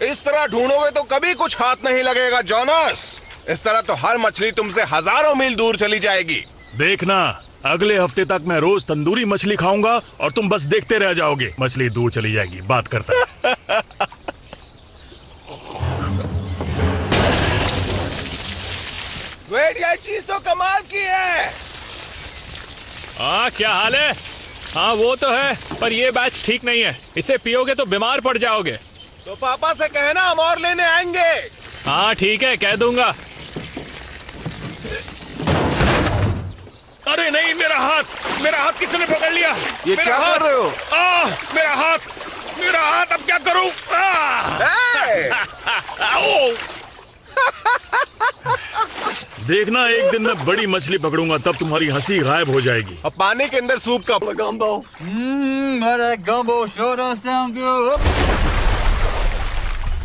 इस तरह ढूंढोगे तो कभी कुछ हाथ नहीं लगेगा जोनास। इस तरह तो हर मछली तुमसे हजारों मील दूर चली जाएगी। देखना, अगले हफ्ते तक मैं रोज तंदूरी मछली खाऊंगा और तुम बस देखते रह जाओगे। मछली दूर चली जाएगी, बात करता है। वेट, ये चीज तो कमाल की है। हाँ, क्या हाल है? हाँ वो तो है, पर ये बैच ठीक नहीं है। इसे पियोगे तो बीमार पड़ जाओगे। तो पापा से कहना हम और लेने आएंगे। हाँ ठीक है, कह दूंगा। अरे नहीं, मेरा हाथ किसने पकड़ लिया? ये क्या कर रहे हो? मेरा हाथ अब क्या करूं? देखना, एक दिन मैं बड़ी मछली पकड़ूंगा, तब तुम्हारी हंसी गायब हो जाएगी। अब पानी के अंदर सूप का Gumbo. That gumbo sure does sound good.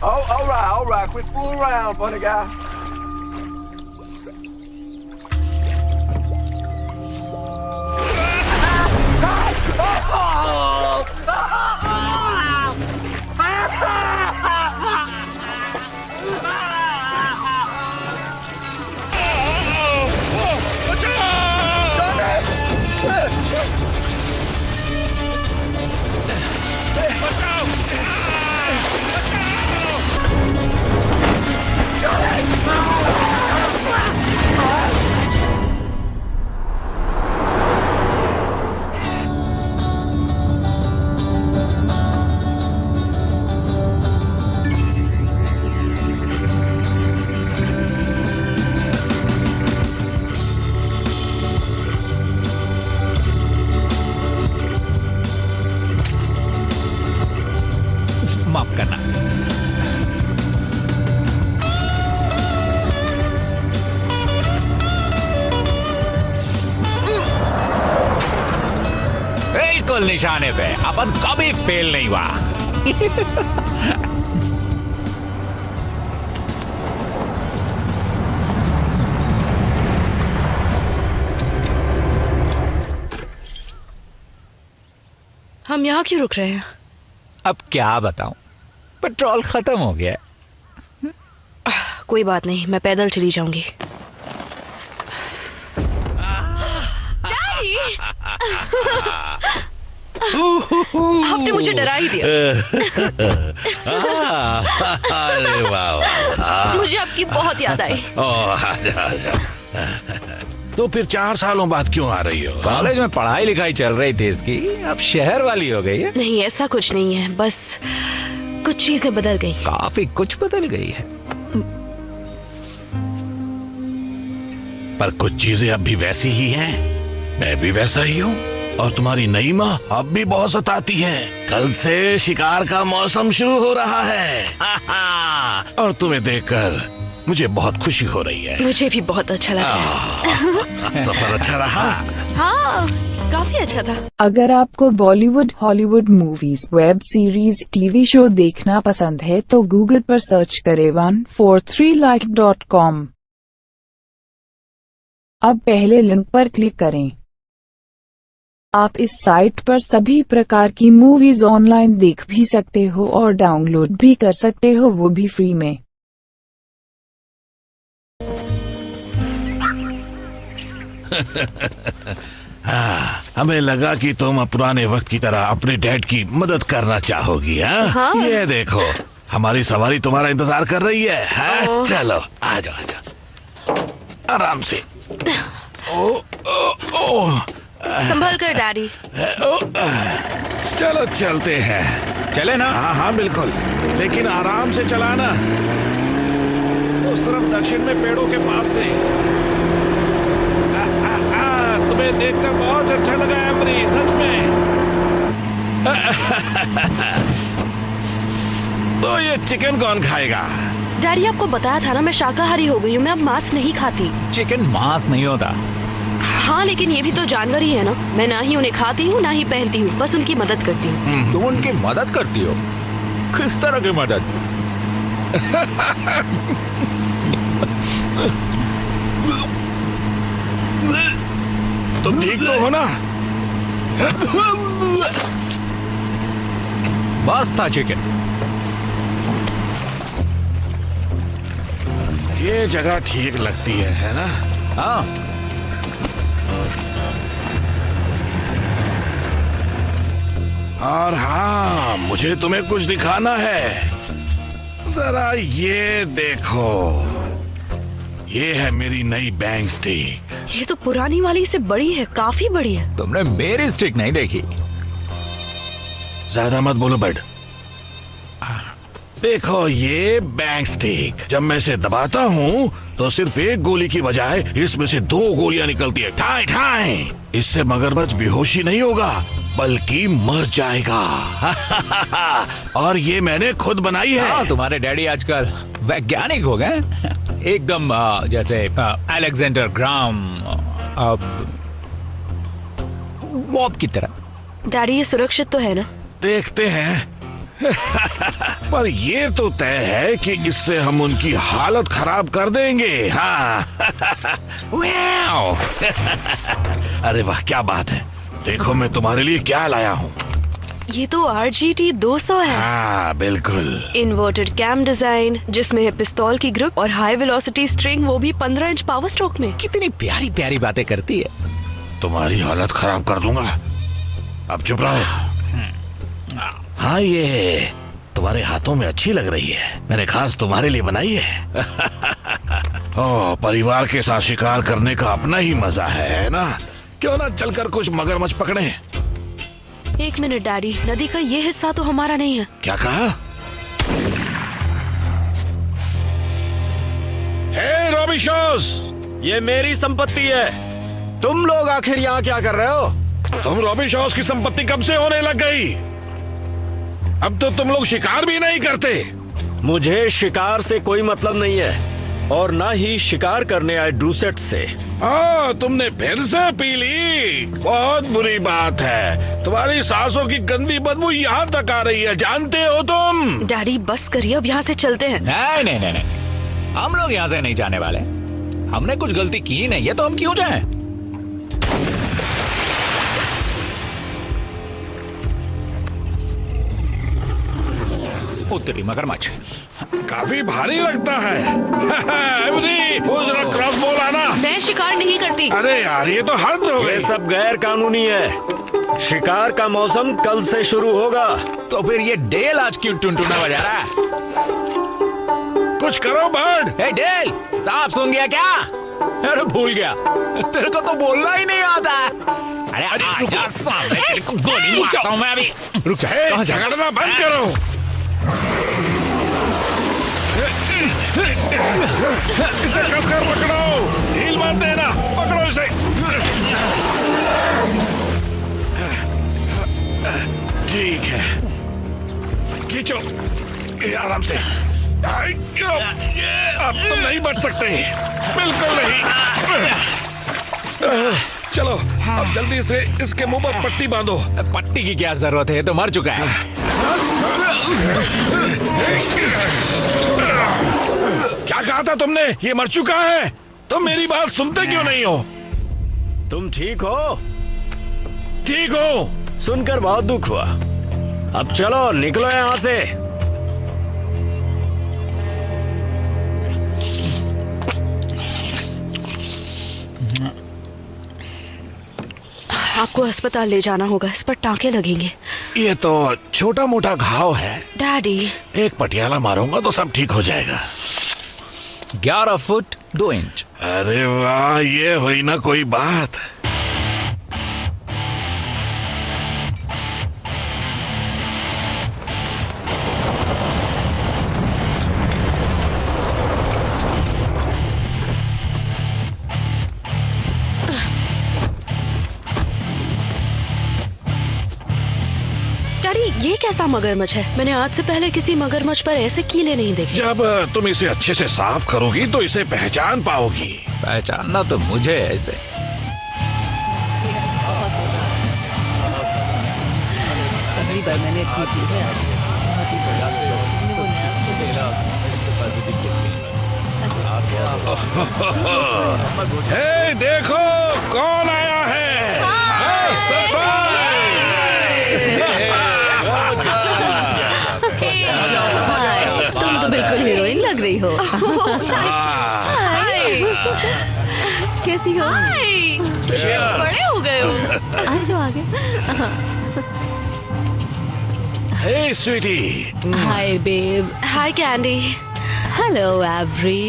Oh, all right. Quit fooling around, funny guy. माफ करना। बिल्कुल निशाने पे, अपन कभी फेल नहीं हुआ। हम यहाँ क्यों रुक रहे हैं? अब क्या बताऊं, पेट्रोल खत्म हो गया है। कोई बात नहीं, मैं पैदल चली जाऊंगी। डैडी! आपने मुझे डरा ही दिया। अरे वाह, मुझे आपकी बहुत याद आई। आजा। तो फिर 4 सालों बाद क्यों आ रही हो? कॉलेज में पढ़ाई लिखाई चल रही थी इसकी, अब शहर वाली हो गई है। नहीं, ऐसा कुछ नहीं है, बस कुछ चीजें बदल गई। काफी कुछ बदल गई है। पर कुछ चीजें अब भी वैसी ही हैं। मैं भी वैसा ही हूँ, और तुम्हारी नई माँ अब भी बहुत सताती है। कल से शिकार का मौसम शुरू हो रहा है। और तुम्हें देखकर मुझे बहुत खुशी हो रही है। मुझे भी बहुत अच्छा लगा। सफर अच्छा रहा? हाँ, काफी अच्छा था। अगर आपको Bollywood, Hollywood movies, web series, TV show देखना पसंद है तो गूगल पर सर्च करें 143like.com। अब पहले लिंक पर क्लिक करें। आप इस साइट पर सभी प्रकार की मूवीज ऑनलाइन देख भी सकते हो और डाउनलोड भी कर सकते हो, वो भी फ्री में। हाँ, हमें लगा कि तुम पुराने वक्त की तरह अपने डैड की मदद करना चाहोगी। हाँ? ये देखो, हमारी सवारी तुम्हारा इंतजार कर रही है। हाँ? चलो, आ जाओ। आराम से। संभल कर डैडी। चलो चलते हैं। चले ना? हाँ बिल्कुल, लेकिन आराम से चलाना। उस तरफ दक्षिण में पेड़ों के पास से। तुम्हें देखकर बहुत अच्छा लगा एमरी, सच में। तो ये चिकन कौन खाएगा? डैडी, आपको बताया था ना, मैं शाकाहारी हो गई हूँ, मैं अब मांस नहीं खाती। चिकन मांस नहीं होता। हाँ, लेकिन ये भी तो जानवर ही है ना। मैं ना ही उन्हें खाती हूँ, ना ही पहनती हूँ, बस उनकी मदद करती हूँ। तुम उनकी मदद करती हो? किस तरह की मदद? तुम ठीक तो हो ना? बस था चिकन। ये जगह ठीक लगती है ना? हाँ। और हाँ, मुझे तुम्हें कुछ दिखाना है। जरा ये देखो, ये है मेरी नई बैंग स्टिक। ये तो पुरानी वाली से बड़ी है, काफी बड़ी है। तुमने मेरी स्टिक नहीं देखी। ज्यादा मत बोलो बड। देखो ये बैंग स्टिक, जब मैं इसे दबाता हूँ तो सिर्फ एक गोली की बजाय इसमें से 2 गोलियां निकलती है, ठाई ठाई। इससे मगरमच्छ बेहोशी नहीं होगा बल्कि मर जाएगा। और ये मैंने खुद बनाई है। हाँ, तुम्हारे डैडी आजकल वैज्ञानिक हो गए, एकदम जैसे अलेक्जेंडर ग्राम बॉब की तरह। डैडी ये सुरक्षित तो है ना? देखते हैं। पर ये तो तय है कि इससे हम उनकी हालत खराब कर देंगे। हाँ। अरे वाह, क्या बात है। देखो मैं तुम्हारे लिए क्या लाया हूँ। ये तो RGT 200 है। हाँ बिल्कुल। इन्वर्टेड कैम डिजाइन, जिसमें है पिस्तौल की ग्रिप और हाई वेलोसिटी स्ट्रिंग, वो भी 15 इंच पावर स्ट्रोक में। कितनी प्यारी प्यारी बातें करती है। तुम्हारी हालत खराब कर दूंगा, अब चुप रहो। हाँ, ये तुम्हारे हाथों में अच्छी लग रही है, मैंने खास तुम्हारे लिए बनाई है। ओह, परिवार के साथ शिकार करने का अपना ही मजा है ना? क्यों ना चलकर कुछ मगरमच्छ पकड़े। 1 मिनट डैडी, नदी का ये हिस्सा तो हमारा नहीं है। क्या कहा? हे रॉबी शॉस, ये मेरी संपत्ति है। तुम लोग आखिर यहाँ क्या कर रहे हो? तुम रॉबी शॉस की संपत्ति कब से होने लग गई? अब तो तुम लोग शिकार भी नहीं करते। मुझे शिकार से कोई मतलब नहीं है, और ना ही शिकार करने आए ड्रूसेट से। हाँ, तुमने फिर से पी ली। बहुत बुरी बात है। तुम्हारी सांसों की गंदी बदबू यहाँ तक आ रही है, जानते हो तुम? डैडी बस करिए, अब यहाँ से चलते हैं। नहीं नहीं नहीं नहीं, हम लोग यहाँ से नहीं जाने वाले। हमने कुछ गलती की नहीं है तो हम क्यों जाएं? उत्तरी मगरमच्छ काफी भारी लगता है। एवरी, वो जरा क्रॉसबो लाना। मैं शिकार नहीं करती। अरे यार, ये तो हद हो ये गई। सब गैर कानूनी है। शिकार का मौसम कल से शुरू होगा। तो फिर ये डेल आज क्यों टुनटुना बजा रहा है? कुछ करो बर्ड। हे डेल, साफ सुन गया क्या? अरे भूल गया, तेरे को तो बोलना ही नहीं आता। अरे आजा सामने, तेरे को गोली मारता हूं मैं अभी। रुक जा, झगड़ना बंद करो। इसे कसकर पकड़ो, ढील मत देना, पकड़ो इसे। ठीक है, खींचो आराम से। अब तुम नहीं बच सकते, बिल्कुल नहीं। चलो अब जल्दी से इसके मुंह पर पट्टी बांधो। पट्टी की क्या जरूरत है, ये तो मर चुका है। क्या कहा था तुमने? ये मर चुका है। तुम मेरी बात सुनते क्यों नहीं हो? तुम ठीक हो? ठीक हो? सुनकर बहुत दुख हुआ। अब चलो निकलो यहाँ से। आपको अस्पताल ले जाना होगा, इस पर टांके लगेंगे। ये तो छोटा मोटा घाव है। डैडी, एक पटियाला मारूंगा तो सब ठीक हो जाएगा। 11 फुट 2 इंच। अरे वाह, ये हुई ना कोई बात। ये कैसा मगरमच्छ है? मैंने आज से पहले किसी मगरमच्छ पर ऐसे कीले नहीं देखे। जब तुम इसे अच्छे से साफ करोगी तो इसे पहचान पाओगी। पहचानना तो मुझे ऐसे। पहली बार मैंने इतनी की है आज। हे, देखो कौन आया है। तुम तो बिल्कुल हीरोइन लग रही हो। कैसी हो? बड़े हो गए हो। आ जाओ आगे। हे स्वीटी। हाय बेब। हाय कैंडी। Hello every.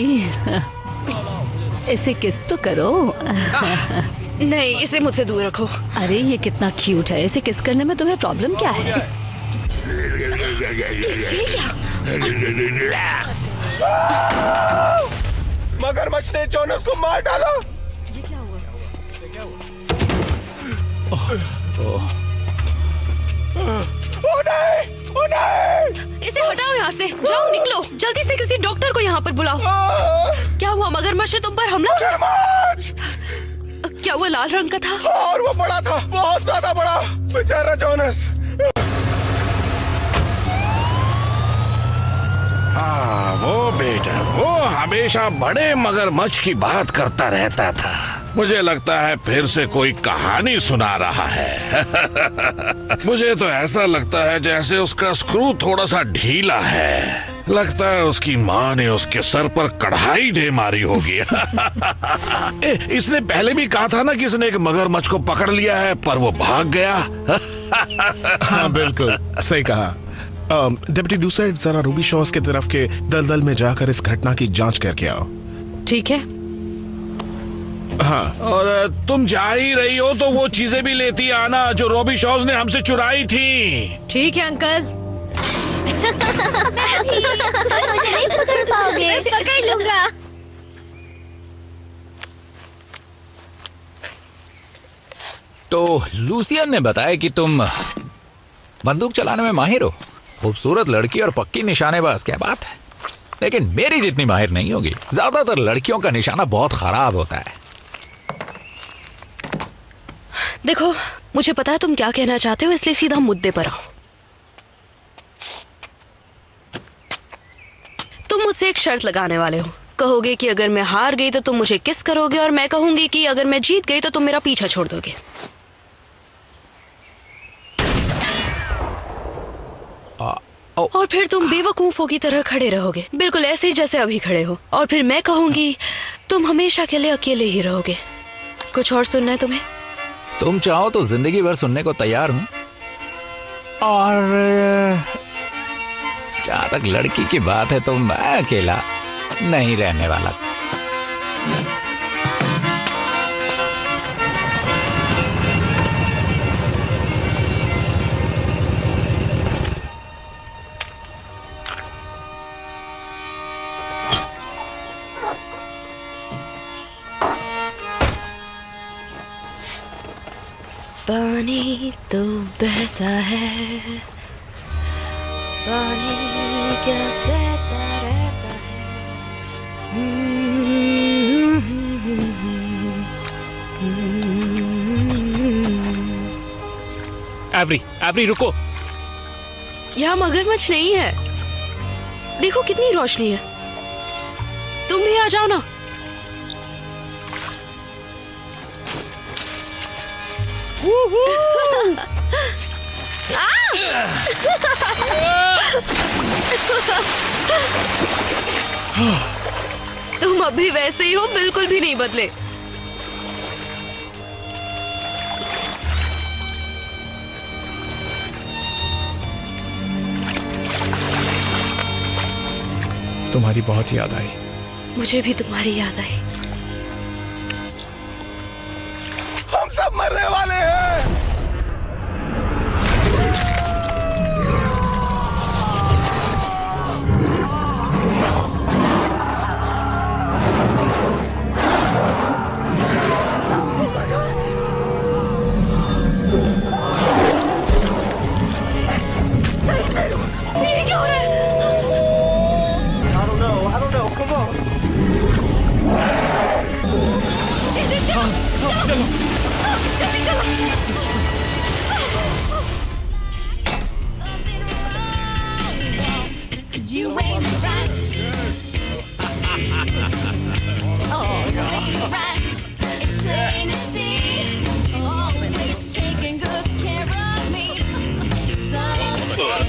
इसे किस तो करो। नहीं, इसे मुझसे दूर रखो। अरे ये कितना क्यूट है, इसे किस करने में तुम्हें प्रॉब्लम क्या है? मगरमच्छ ने जोनस को मार डाला। ये क्या हुआ? ओ नहीं! इसे हटाओ यहाँ से। जाओ, निकलो जल्दी से। किसी डॉक्टर को यहाँ पर बुलाओ। क्या हुआ? मगरमच्छ ने तुम पर हमला? क्या वो लाल रंग का था? और वो बड़ा था, बहुत ज्यादा बड़ा। बेचारा जोनस। हाँ वो बेटा, वो हमेशा बड़े मगरमच्छ की बात करता रहता था। मुझे लगता है फिर से कोई कहानी सुना रहा है। मुझे तो ऐसा लगता है जैसे उसका स्क्रू थोड़ा सा ढीला है। लगता है उसकी माँ ने उसके सर पर कढ़ाई दे मारी होगी। इसने पहले भी कहा था ना कि इसने एक मगरमच्छ को पकड़ लिया है, पर वो भाग गया। हाँ बिल्कुल सही कहा। डिप्टी डूसर, जरा रूबी शॉस की तरफ के दलदल में जाकर इस घटना की जांच करके आओ। ठीक है। हाँ, और तुम जा ही रही हो तो वो चीजें भी लेती आना जो रॉबी शॉज ने हमसे चुराई थी। ठीक है अंकल। मुझे नहीं पकड़ पाओगे। पकड़ लूंगा। तो लूसियन ने बताया कि तुम बंदूक चलाने में माहिर हो। खूबसूरत लड़की और पक्की निशानेबाज, क्या बात है। लेकिन मेरी जितनी माहिर नहीं होगी। ज्यादातर लड़कियों का निशाना बहुत खराब होता है। देखो, मुझे पता है तुम क्या कहना चाहते हो, इसलिए सीधा मुद्दे पर आओ। तुम मुझसे एक शर्त लगाने वाले हो। कहोगे कि अगर मैं हार गई तो तुम मुझे किस करोगे, और मैं कहूंगी कि अगर मैं जीत गई तो तुम मेरा पीछा छोड़ दोगे। और फिर तुम बेवकूफों की तरह खड़े रहोगे, बिल्कुल ऐसे ही जैसे अभी खड़े हो। और फिर मैं कहूंगी तुम हमेशा के लिए अकेले ही रहोगे। कुछ और सुनना है तुम्हें? तुम चाहो तो जिंदगी भर सुनने को तैयार हूं। और जहां तक लड़की की बात है तो मैं अकेला नहीं रहने वाला। पानी तो बहता है, पानी क्या सहता रहता है। एवरी रुको। यहाँ मगरमच्छ नहीं है। देखो कितनी रोशनी है। तुम भी आ जाओ ना। तुम अभी वैसे ही हो, बिल्कुल भी नहीं बदले। तुम्हारी बहुत याद आई। मुझे भी तुम्हारी याद आई। हम सब मरने वाले हैं। ये क्या हो रहा है? I don't know. Come on. चलो, जल्दी चलो। You ain't right. Oh, you ain't right. It's plain to see. Always taking good care of me. Some say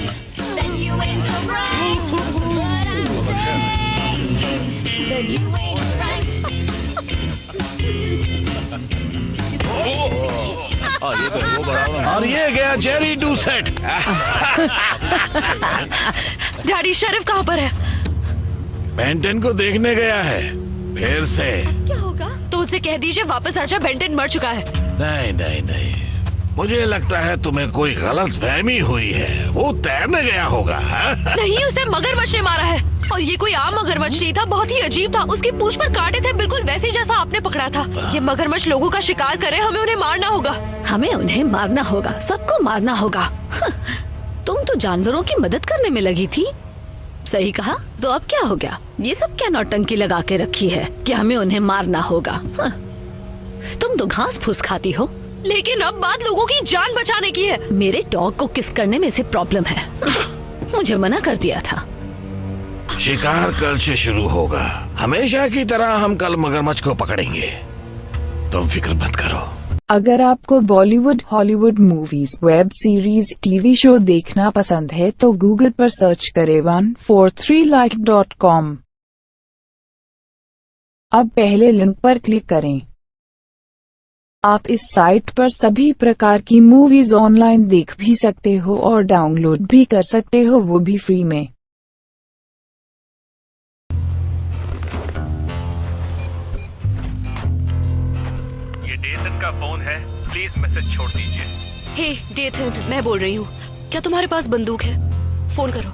that you ain't so right, but I'm गया Jerry डूसेट। Daddy शरीफ कहाँ पर है? Benton को देखने गया है फिर से। क्या होगा? तो उसे कह दीजिए वापस आजा, बेंटन मर चुका है। नहीं नहीं नहीं, मुझे लगता है तुम्हें कोई गलत फहमी हुई है। वो तैरने गया होगा। नहीं, उसे मगरमच्छ ने मारा है। और ये कोई आम मगरमच्छ नहीं था, बहुत ही अजीब था। उसकी पूंछ पर कांटे थे, बिल्कुल वैसे जैसा आपने पकड़ा था। ये मगरमच्छ लोगों का शिकार करे, हमें उन्हें मारना होगा। हमें उन्हें मारना होगा, सबको मारना होगा। तुम तो जानवरों की मदद करने में लगी थी। सही कहा। तो अब क्या हो गया? ये सब क्या नौटंकी लगा के रखी है कि हमें उन्हें मारना होगा? तुम तो घास फूस खाती हो। लेकिन अब बात लोगों की जान बचाने की है। मेरे डॉग को किस करने में से प्रॉब्लम है। मुझे मना कर दिया था। शिकार कल से शुरू होगा। हमेशा की तरह हम कल मगरमच्छ को पकड़ेंगे, तुम फिक्र मत करो। अगर आपको Bollywood, Hollywood movies, web series, TV show देखना पसंद है तो गूगल पर सर्च करें 143like.com। अब पहले लिंक पर क्लिक करें। आप इस साइट पर सभी प्रकार की मूवीज ऑनलाइन देख भी सकते हो और डाउनलोड भी कर सकते हो, वो भी फ्री में। ये डेथन का फोन है, प्लीज मैसेज छोड़ दीजिए। हे डेथन, मैं बोल रही हूँ। क्या तुम्हारे पास बंदूक है? फोन करो।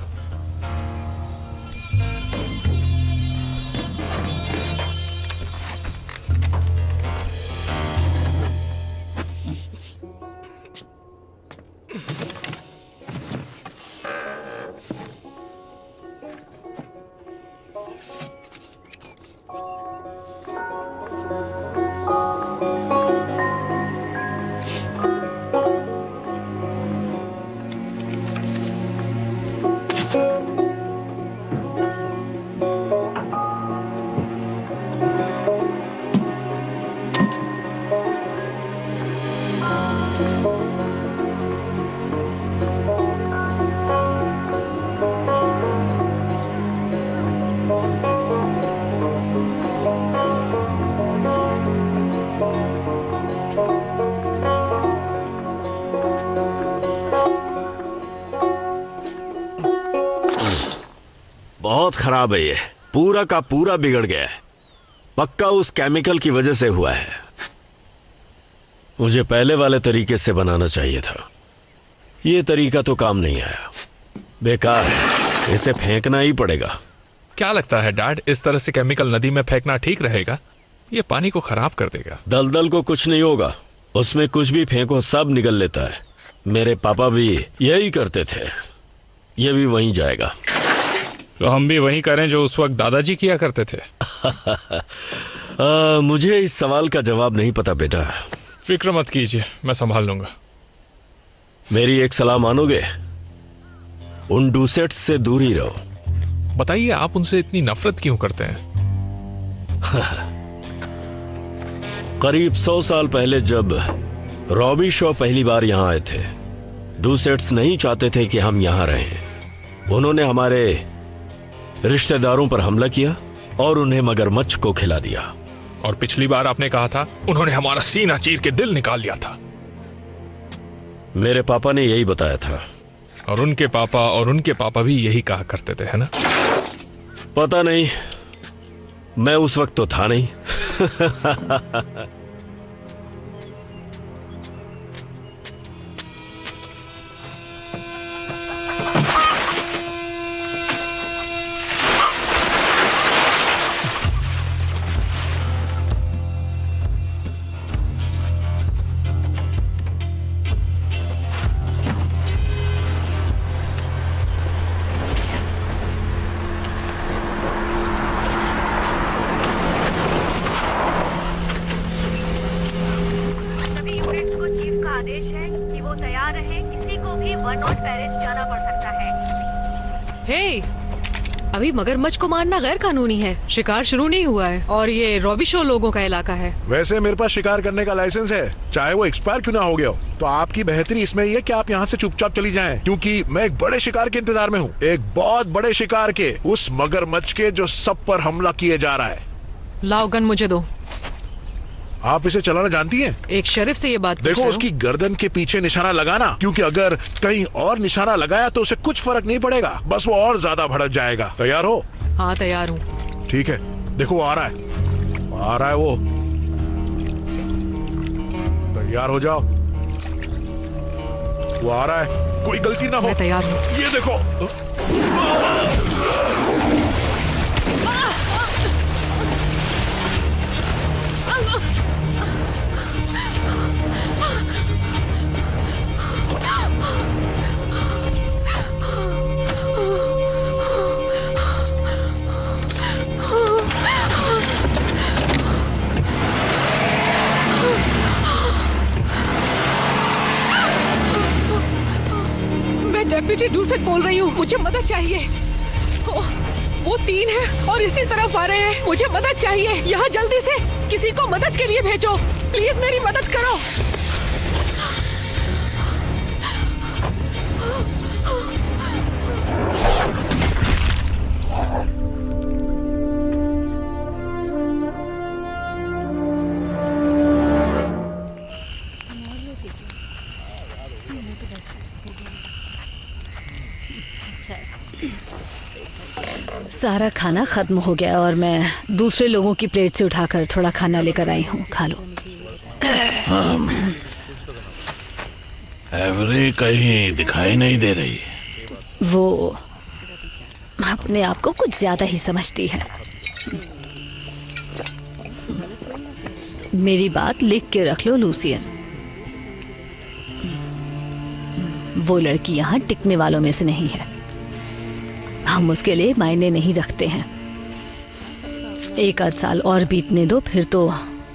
बहुत खराब है, ये पूरा का पूरा बिगड़ गया है। पक्का उस केमिकल की वजह से हुआ है। मुझे पहले वाले तरीके से बनाना चाहिए था। ये तरीका तो काम नहीं आया, बेकार है, इसे फेंकना ही पड़ेगा। क्या लगता है डैड, इस तरह से केमिकल नदी में फेंकना ठीक रहेगा? ये पानी को खराब कर देगा। दलदल को कुछ नहीं होगा, उसमें कुछ भी फेंको सब निकल लेता है। मेरे पापा भी यही करते थे, ये भी वहीं जाएगा। तो हम भी वही करें जो उस वक्त दादाजी किया करते थे। मुझे इस सवाल का जवाब नहीं पता बेटा। फिक्र मत कीजिए, मैं संभाल लूंगा। मेरी एक सलाह मानोगे? उन डूसेट्स से दूर ही रहो। बताइए, आप उनसे इतनी नफरत क्यों करते हैं? करीब 100 साल पहले जब रॉबी शॉ पहली बार यहां आए थे, डूसेट्स नहीं चाहते थे कि हम यहां रहें। उन्होंने हमारे रिश्तेदारों पर हमला किया और उन्हें मगरमच्छ को खिला दिया। और पिछली बार आपने कहा था उन्होंने हमारा सीना चीर के दिल निकाल लिया था। मेरे पापा ने यही बताया था। और उनके पापा भी यही कहा करते थे, है ना? पता नहीं, मैं उस वक्त तो था नहीं। अभी मगरमच्छ को मारना गैर कानूनी है, शिकार शुरू नहीं हुआ है और ये रॉबी शो लोगों का इलाका है। वैसे मेरे पास शिकार करने का लाइसेंस है, चाहे वो एक्सपायर क्यों ना हो गया हो। तो आपकी बेहतरी इसमें ये कि आप यहाँ से चुपचाप चली जाएं, क्योंकि मैं एक बड़े शिकार के इंतजार में हूँ। एक बहुत बड़े शिकार के, उस मगरमच्छ के जो सब पर हमला किए जा रहा है। लाओ गन मुझे दो। आप इसे चलाना जानती हैं? एक शरीफ से ये बात पूछ देखो रहे हो? उसकी गर्दन के पीछे निशाना लगाना, क्योंकि अगर कहीं और निशाना लगाया तो उसे कुछ फर्क नहीं पड़ेगा, बस वो और ज्यादा भड़क जाएगा। तैयार हो? हाँ तैयार हूँ। ठीक है, देखो वो आ रहा है वो। तैयार हो जाओ, वो आ रहा है, कोई गलती ना हो। मैं तैयार हूँ। ये देखो। डेप्यूटी डूसेट बोल रही हूँ, मुझे मदद चाहिए। वो 3 है और इसी तरफ आ रहे हैं, मुझे मदद चाहिए। यहाँ जल्दी से किसी को मदद के लिए भेजो, प्लीज मेरी मदद करो। सारा खाना खत्म हो गया और मैं दूसरे लोगों की प्लेट से उठाकर थोड़ा खाना लेकर आई हूँ, खा लो। एवरी कहीं दिखाई नहीं दे रही। वो अपने आप को कुछ ज्यादा ही समझती है। मेरी बात लिख के रख लो लूसियन, वो लड़की यहाँ टिकने वालों में से नहीं है। हम उसके लिए मायने नहीं रखते हैं। 1 आध साल और बीतने दो, फिर तो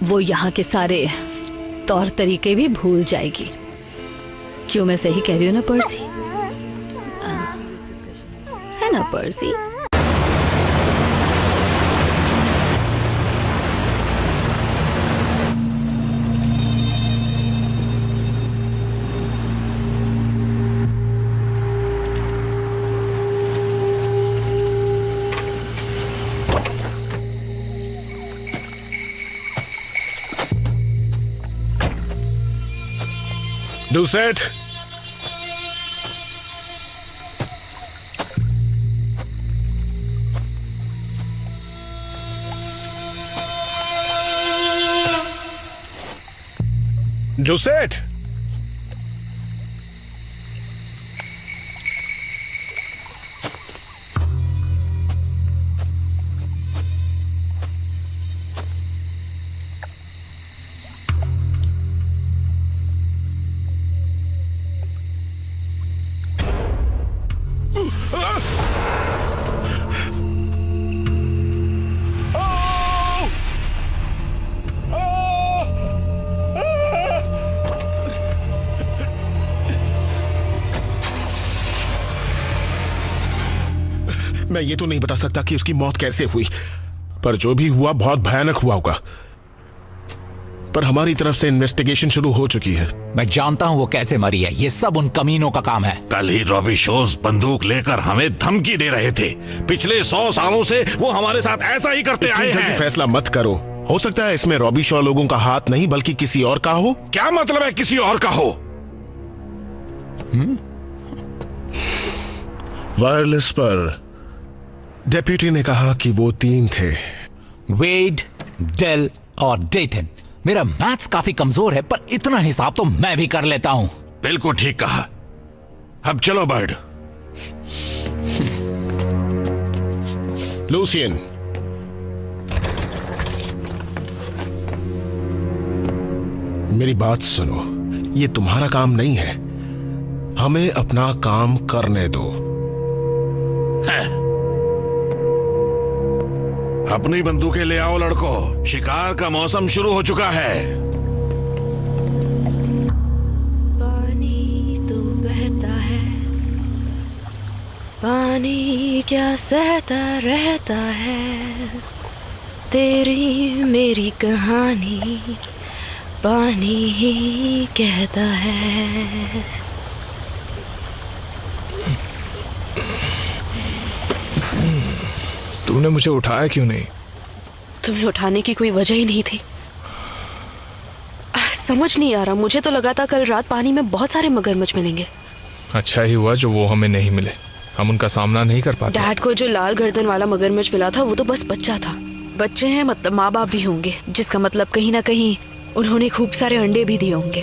वो यहाँ के सारे तौर तरीके भी भूल जाएगी। क्यों, मैं सही कह रही हूँ ना पर्सी? है ना पर्सी? डूसेट, डूसेट, मैं ये तो नहीं बता सकता कि उसकी मौत कैसे हुई, पर जो भी हुआ बहुत भयानक हुआ होगा। पर हमारी तरफ से इन्वेस्टिगेशन शुरू हो चुकी है। मैं जानता हूं वो कैसे मरी है, ये सब उन कमीनों का काम है। कल ही रॉबी शोज बंदूक लेकर हमें धमकी दे रहे थे। पिछले 100 सालों से वो हमारे साथ ऐसा ही करते आए हैं। फैसला मत करो, हो सकता है इसमें रॉबी शॉ लोगों का हाथ नहीं बल्कि किसी और का हो। क्या मतलब है किसी और का हो? वायरलेस पर डेप्यूटी ने कहा कि वो 3 थे, वेड, डेल और डेटन। मेरा मैथ्स काफी कमजोर है, पर इतना हिसाब तो मैं भी कर लेता हूं। बिल्कुल ठीक कहा। अब चलो बर्ड। लूसियन, मेरी बात सुनो, ये तुम्हारा काम नहीं है, हमें अपना काम करने दो। अपनी बंदूकें ले आओ लड़कों, शिकार का मौसम शुरू हो चुका है। पानी तो बहता है, पानी क्या सहता रहता है, तेरी मेरी कहानी पानी ही कहता है। तूने मुझे उठाया क्यों नहीं? तुम्हें उठाने की कोई वजह ही नहीं थी। समझ नहीं आ रहा, मुझे तो लगा था कल रात पानी में बहुत सारे मगरमच्छ मिलेंगे। अच्छा ही हुआ जो वो हमें नहीं मिले, हम उनका सामना नहीं कर पाते। डैड को जो लाल गर्दन वाला मगरमच्छ मिला था वो तो बस बच्चा था। बच्चे हैं मतलब माँ बाप भी होंगे, जिसका मतलब कहीं ना कहीं उन्होंने खूब सारे अंडे भी दिए होंगे।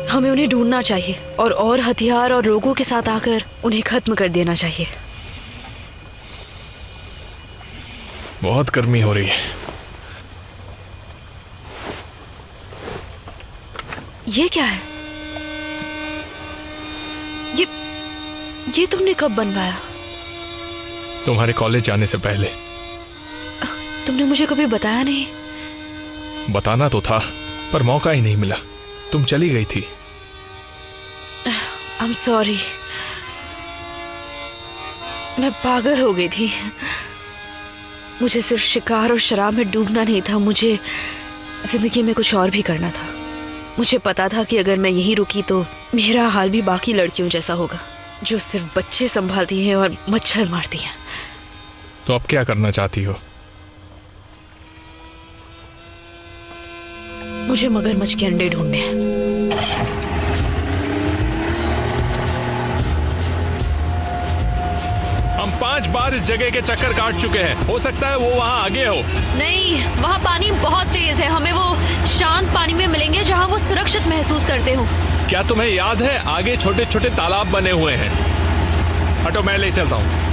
हमें उन्हें ढूंढना चाहिए और हथियार और लोगों के साथ आकर उन्हें खत्म कर देना चाहिए। बहुत गर्मी हो रही है। ये क्या है? ये तुमने कब बनवाया? तुम्हारे कॉलेज जाने से पहले। तुमने मुझे कभी बताया नहीं। बताना तो था पर मौका ही नहीं मिला, तुम चली गई थी। I'm sorry, मैं पागल हो गई थी। मुझे सिर्फ शिकार और शराब में डूबना नहीं था, मुझे जिंदगी में कुछ और भी करना था। मुझे पता था कि अगर मैं यहीं रुकी तो मेरा हाल भी बाकी लड़कियों जैसा होगा जो सिर्फ बच्चे संभालती हैं और मच्छर मारती हैं। तो अब क्या करना चाहती हो? मुझे मगरमच्छ के अंडे ढूंढने हैं। हम 5 बार इस जगह के चक्कर काट चुके हैं, हो सकता है वो वहाँ आगे हो। नहीं, वहाँ पानी बहुत तेज है, हमें वो शांत पानी में मिलेंगे जहाँ वो सुरक्षित महसूस करते हो। क्या तुम्हें याद है आगे छोटे छोटे तालाब बने हुए हैं? हटो, मैं ले चलता हूँ।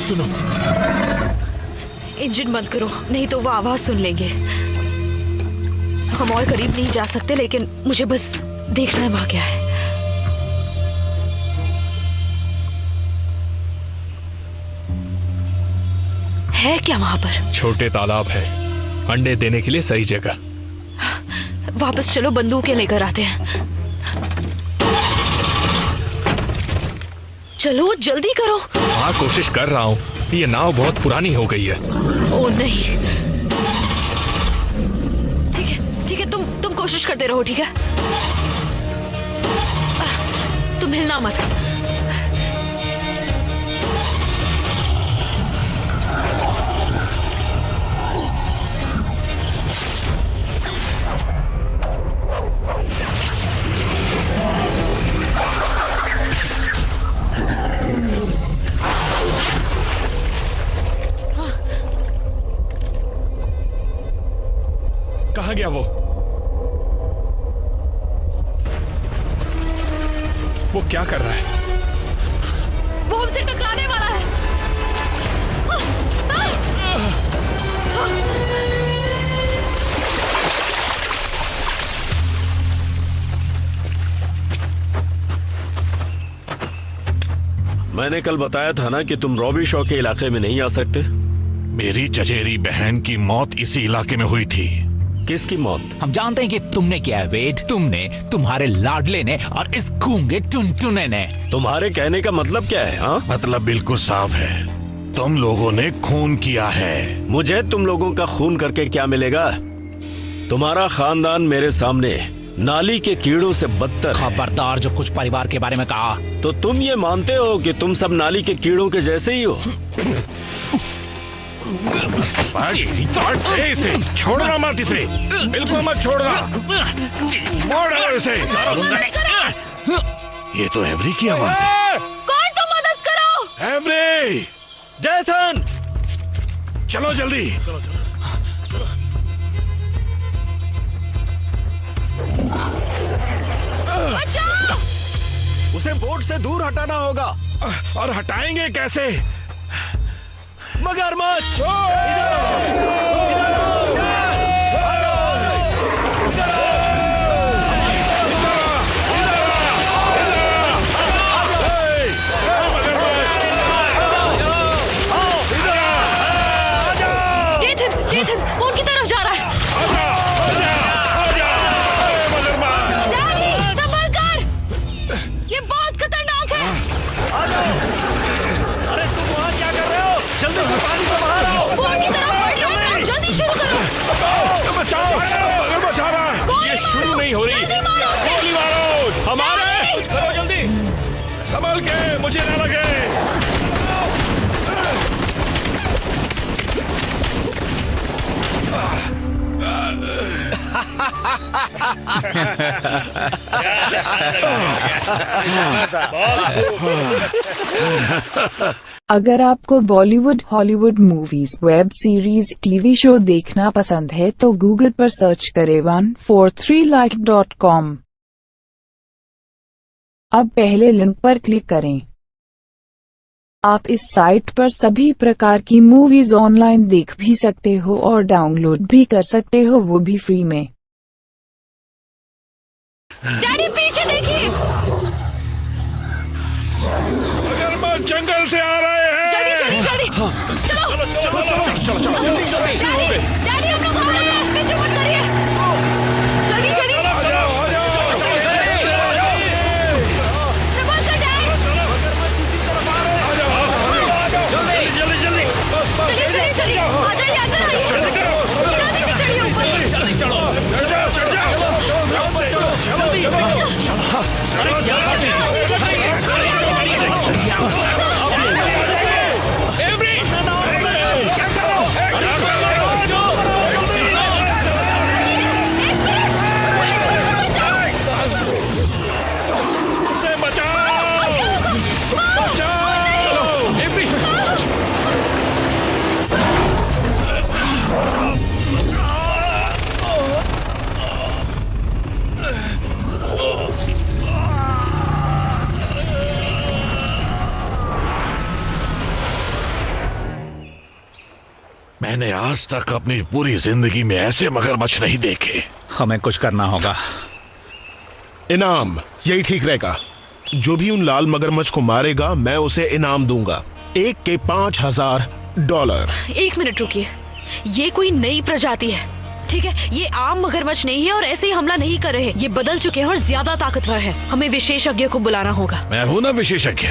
सुनो, इंजन बंद करो, नहीं तो वो आवाज सुन लेंगे। हम और करीब नहीं जा सकते, लेकिन मुझे बस देखना है वहां क्या है। है क्या वहां पर? छोटे तालाब है, अंडे देने के लिए सही जगह। वापस चलो, बंदूकें लेकर आते हैं। चलो जल्दी करो। हाँ, कोशिश कर रहा हूँ। ये नाव बहुत पुरानी हो गई है। ओ नहीं, ठीक है, तुम कोशिश करते रहो, ठीक है? तुम हिलना मत। कहाँ गया वो? वो क्या कर रहा है? वो हमसे टकराने वाला है। मैंने कल बताया था ना कि तुम रॉबी शॉ के इलाके में नहीं आ सकते। मेरी चचेरी बहन की मौत इसी इलाके में हुई थी। किसकी मौत? हम जानते हैं कि तुमने किया है वेड, तुमने, तुम्हारे लाडले ने और इस गूंगे टुनटुने ने। तुम्हारे कहने का मतलब क्या है? हाँ, मतलब बिल्कुल साफ है, तुम लोगों ने खून किया है। मुझे तुम लोगों का खून करके क्या मिलेगा? तुम्हारा खानदान मेरे सामने नाली के कीड़ों से बदतर है। खबरदार जो कुछ परिवार के बारे में कहा। तो तुम ये मानते हो कि तुम सब नाली के कीड़ों के जैसे ही हो? इसे छोड़ना मत, इसे बिल्कुल मत छोड़ना, मोड़ दो इसे। ये तो एवरी की आवाज है। कोई तो मदद करो। एवरी, जैसन, चलो जल्दी। बचाओ! उसे बोट से दूर हटाना होगा। और हटाएंगे कैसे? मगरमच्छ जेसन, वो उनकी तरफ जा रहा है। डैडी, संभल कर, ये बहुत खतरनाक है। अरे तुम वहाँ क्या कर रहे हो? जल्दी से पानी से बाहर आओ। वो उनकी तरफ बढ़ रहा है, जल्दी शुरू करो। बचाओ, मगर बचा रहा है। ये शुरू नहीं हो रही। जल्दी मारो उसे। गोली मारो, हमारे। करो जल्दी। अगर आपको Bollywood, Hollywood movies, web series, TV show देखना पसंद है तो गूगल पर सर्च करें 143like.com। अब पहले लिंक पर क्लिक करें। आप इस साइट पर सभी प्रकार की मूवीज ऑनलाइन देख भी सकते हो और डाउनलोड भी कर सकते हो, वो भी फ्री में। डैडी पीछे देखिए, मगरमच्छ जंगल से आ रहे हैं। जल्दी जल्दी जल्दी, चलो चलो चलो चलो डैडी डैडी हम लोग आ रहे हैं, फिक्र मत करिए, जल्दी जल्दी संभल कर डैड, चलिए चलिए, आ जाइए अंदर आइए, जल्दी से चढ़िए ऊपर, जल्दी चलो मैंने आज तक अपनी पूरी जिंदगी में ऐसे मगरमच्छ नहीं देखे। हमें कुछ करना होगा। इनाम यही ठीक रहेगा। जो भी उन लाल मगरमच्छ को मारेगा मैं उसे इनाम दूंगा, एक के $5000। एक मिनट रुकिए, ये कोई नई प्रजाति है, ठीक है? ये आम मगरमच्छ नहीं है और ऐसे ही हमला नहीं कर रहे। ये बदल चुके हैं और ज्यादा ताकतवर है। हमें विशेषज्ञ को बुलाना होगा। मैं हूं ना विशेषज्ञ।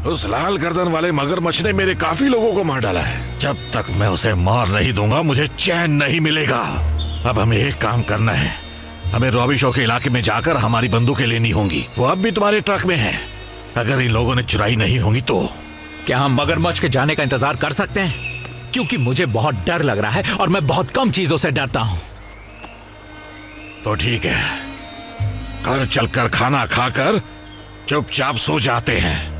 उस लाल गर्दन वाले मगरमच्छ ने मेरे काफी लोगों को मार डाला है। जब तक मैं उसे मार नहीं दूंगा मुझे चैन नहीं मिलेगा। अब हमें एक काम करना है, हमें रॉबी शो के इलाके में जाकर हमारी बंदूकें लेनी होंगी। वो अब भी तुम्हारे ट्रक में हैं। अगर इन लोगों ने चुराई नहीं होंगी तो क्या हम मगरमच्छ के जाने का इंतजार कर सकते हैं? क्योंकि मुझे बहुत डर लग रहा है और मैं बहुत कम चीजों से डरता हूं। तो ठीक है, घर चलकर खाना खाकर चुपचाप सो जाते हैं,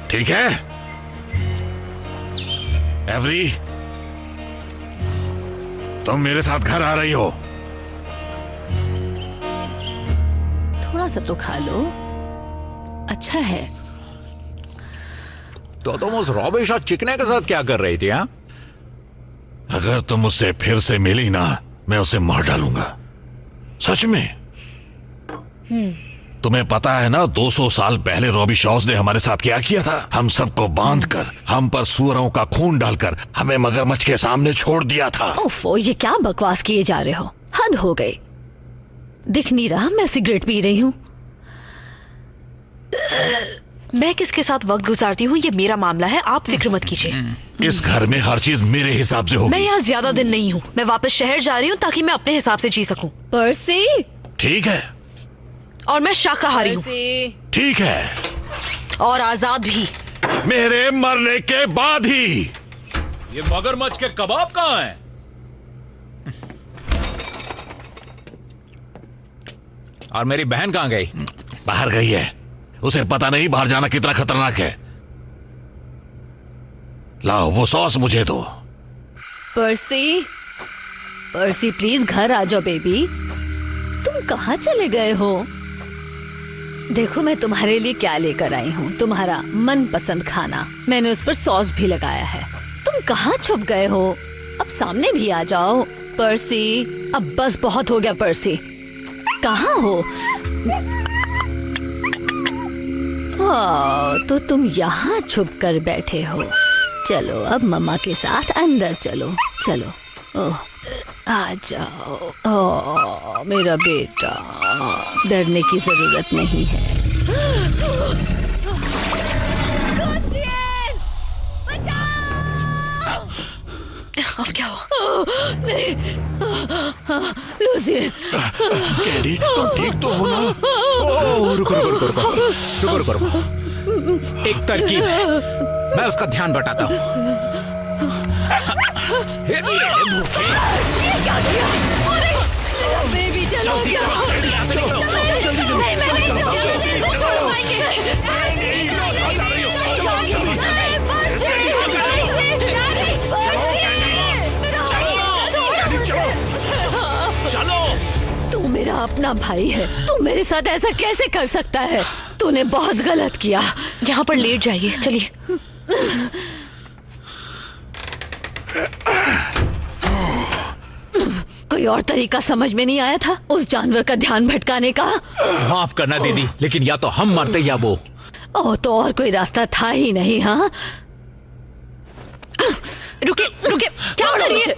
ठीक है? एवरी, तुम मेरे साथ घर आ रही हो। थोड़ा सा तो खा लो, अच्छा है। तो तुम उस रॉबी शॉ चिकने के साथ क्या कर रही थी? हाँ, अगर तुम उससे फिर से मिली ना, मैं उसे मार डालूंगा, सच में। तुम्हें पता है ना 200 साल पहले रॉबी शॉज ने हमारे साथ क्या किया था? हम सबको बांधकर, हम पर सुअरों का खून डालकर हमें मगरमच्छ के सामने छोड़ दिया था। ओफो, ये क्या बकवास किए जा रहे हो? हद हो गई। दिख नहीं रहा मैं सिगरेट पी रही हूँ। मैं किसके साथ वक्त गुजारती हूँ ये मेरा मामला है, आप फिक्र मत कीजिए। इस घर में हर चीज मेरे हिसाब से होगी। मैं यहाँ ज्यादा दिन नहीं हूँ, मैं वापस शहर जा रही हूँ ताकि मैं अपने हिसाब से जी सकूं। पर्सी, ठीक है। और मैं शाकाहारी हूँ। ठीक है। और आजाद भी। मेरे मरने के बाद ही। ये मगरमच्छ के कबाब कहाँ हैं? और मेरी बहन कहाँ गई? बाहर गई है। उसे पता नहीं बाहर जाना कितना खतरनाक है। लाओ वो सॉस मुझे दो। पर्सी, पर्सी प्लीज घर आ जाओ बेबी। तुम कहाँ चले गए हो? देखो मैं तुम्हारे लिए क्या लेकर आई हूँ, तुम्हारा मनपसंद खाना। मैंने उस पर सॉस भी लगाया है। तुम कहाँ छुप गए हो? अब सामने भी आ जाओ। पर्सी, अब बस बहुत हो गया। पर्सी कहाँ हो? तो तुम यहाँ छुप कर बैठे हो। चलो अब मम्मा के साथ अंदर चलो। चलो, ओह आ जाओ। ओह मेरा बेटा, डरने की जरूरत नहीं है। अब क्या हो? नहीं, लूसियन। कैडी, तुम ठीक तो हो ना? रुको रुको रुको रुको रुको रुको। एक तरकीब है, मैं उसका ध्यान बटाता हूँ। ये क्या किया? बेबी चलो। अपना भाई है, तू मेरे साथ ऐसा कैसे कर सकता है? तूने बहुत गलत किया। यहाँ पर लेट जाइए, चलिए। कोई और तरीका समझ में नहीं आया था उस जानवर का ध्यान भटकाने का? माफ करना दीदी, लेकिन या तो हम मरते या वो। तो और कोई रास्ता था ही नहीं। हाँ, रुके रुके, क्या कर रही है?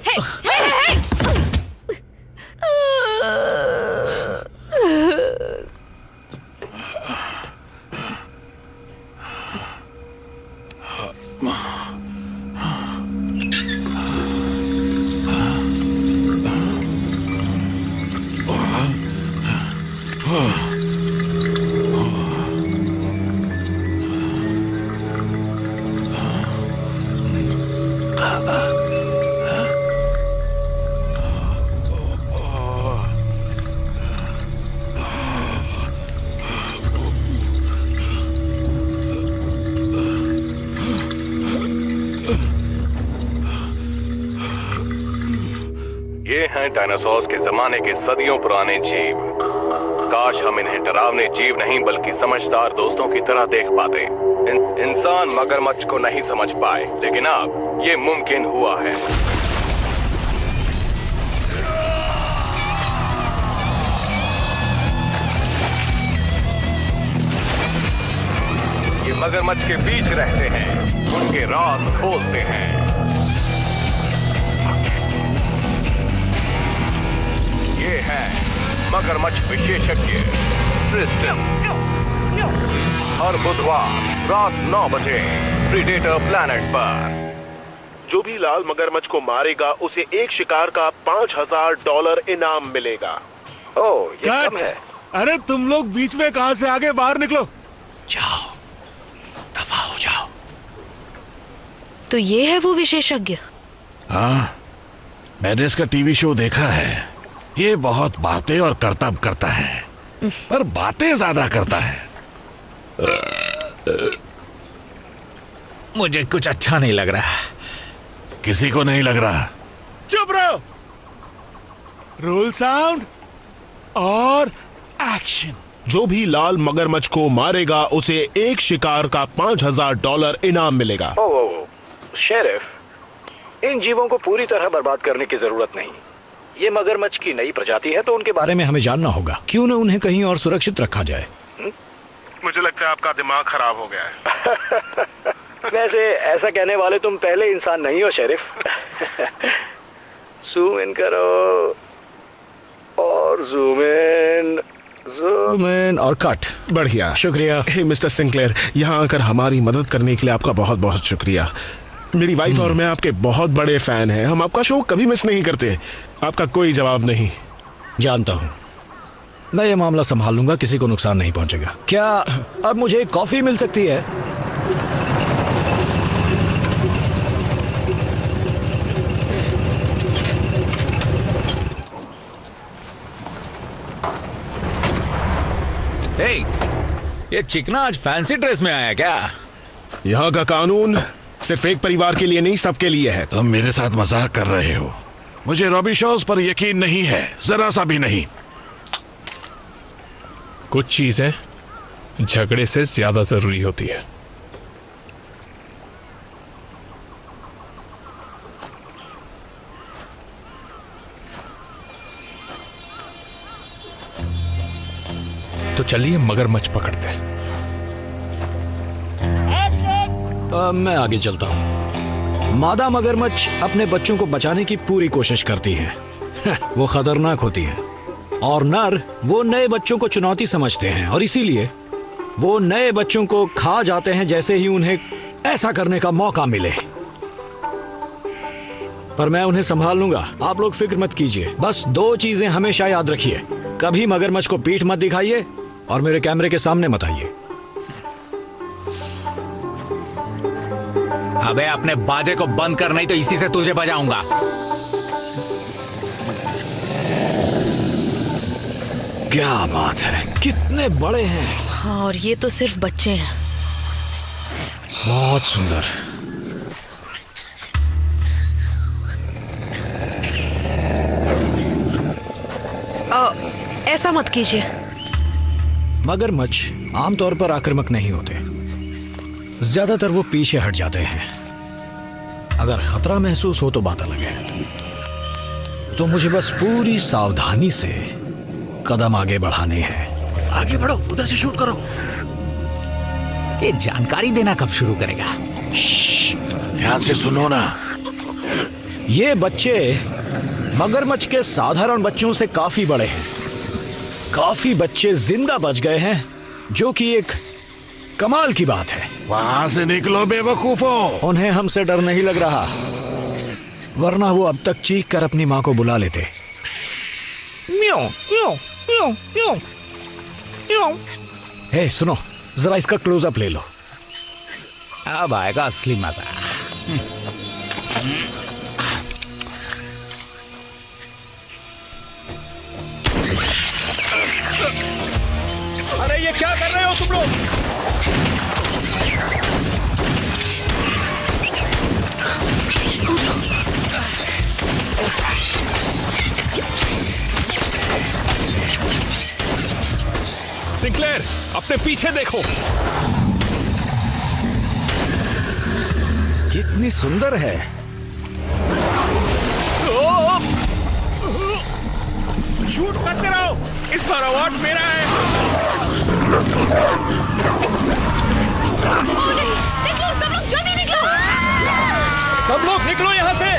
ये हैं डायनासोर्स के जमाने के सदियों पुराने जीव। काश हम इन्हें डरावने जीव नहीं बल्कि समझदार दोस्तों की तरह देख पाते। इंसान मगरमच्छ को नहीं समझ पाए, लेकिन अब ये मुमकिन हुआ है। ये मगरमच्छ के बीच रहते हैं, उनके राज खोलते हैं। ये है मगरमच्छ विशेषज्ञ क्रिस्टन। हर बुधवार रात 9 बजे प्रीडेटर प्लैनेट पर। जो भी लाल मगरमच्छ को मारेगा उसे एक शिकार का $5000 इनाम मिलेगा। ओह, ये कम है। अरे तुम लोग बीच में कहां से आगे, बाहर निकलो। जाओ, दफा हो जाओ। तो ये है वो विशेषज्ञ? हाँ, मैंने इसका टीवी शो देखा है। ये बहुत बातें और करतब करता है, पर बातें ज्यादा करता है। मुझे कुछ अच्छा नहीं लग रहा। किसी को नहीं लग रहा। चुप रहो। रोल साउंड और एक्शन। जो भी लाल मगरमच्छ को मारेगा उसे एक शिकार का $5000 इनाम मिलेगा। ओह शेरिफ, इन जीवों को पूरी तरह बर्बाद करने की जरूरत नहीं। ये मगरमच्छ की नई प्रजाति है, तो उनके बारे में हमें जानना होगा। क्यों न उन्हें कहीं और सुरक्षित रखा जाए? मुझे लगता है आपका दिमाग खराब हो गया है। वैसे ऐसा कहने वाले तुम पहले इंसान नहीं हो शेरिफ। जूम इन करो और जूम इन और कट। बढ़िया, शुक्रिया। हे मिस्टर सिंक्लेयर, यहाँ आकर हमारी मदद करने के लिए आपका बहुत बहुत शुक्रिया। मेरी वाइफ और मैं आपके बहुत बड़े फैन हैं। हम आपका शो कभी मिस नहीं करते। आपका कोई जवाब नहीं। जानता हूँ, मैं ये मामला संभाल लूंगा, किसी को नुकसान नहीं पहुंचेगा। क्या अब मुझे एक कॉफी मिल सकती है? ये चिकना आज फैंसी ड्रेस में आया क्या? यहाँ का कानून सिर्फ एक परिवार के लिए नहीं, सबके लिए है। तुम मेरे साथ मजाक कर रहे हो। मुझे रॉबी शॉज पर यकीन नहीं है, जरा सा भी नहीं। कुछ चीजें झगड़े से ज्यादा जरूरी होती है। तो चलिए मगरमच्छ पकड़ते हैं। मैं आगे चलता हूँ। मादा मगरमच्छ अपने बच्चों को बचाने की पूरी कोशिश करती है। वो खतरनाक होती है और नर वो नए बच्चों को चुनौती समझते हैं और इसीलिए वो नए बच्चों को खा जाते हैं जैसे ही उन्हें ऐसा करने का मौका मिले। पर मैं उन्हें संभाल लूंगा, आप लोग फिक्र मत कीजिए। बस 2 चीजें हमेशा याद रखिए, कभी मगरमच्छ को पीठ मत दिखाइए और मेरे कैमरे के सामने मत आइए। अबे अपने बाजे को बंद कर, नहीं तो इसी से तुझे बजाऊंगा। क्या बात है, कितने बड़े हैं। हाँ, और ये तो सिर्फ बच्चे हैं। बहुत सुंदर। ऐसा मत कीजिए। मगरमच्छ आमतौर पर आक्रामक नहीं होते, ज्यादातर वो पीछे हट जाते हैं। अगर खतरा महसूस हो तो बात अलग है। तो मुझे बस पूरी सावधानी से कदम आगे बढ़ाने हैं। आगे बढ़ो, उधर से शूट करो। ये जानकारी देना कब शुरू करेगा? ध्यान से सुनो ना। ये बच्चे मगरमच्छ के साधारण बच्चों से काफी बड़े हैं। काफी बच्चे जिंदा बच गए हैं, जो कि एक कमाल की बात है। वहां से निकलो बेवकूफों। उन्हें हमसे डर नहीं लग रहा, वरना वो अब तक चीख कर अपनी मां को बुला लेते। म्याऊ, म्याऊ, म्याऊ, म्याऊ, म्याऊ। हे सुनो, जरा इसका क्लोजअप ले लो। अब आएगा असली मजा। अरे ये क्या कर रहे हो तुम लोग? सिंक्लेयर, अपने पीछे देखो। कितनी सुंदर है। शूट करते रहो, इस बार अवार्ड मेरा है। निकलो सब लोग, जल्दी निकलो। सब लोग निकलो यहाँ से।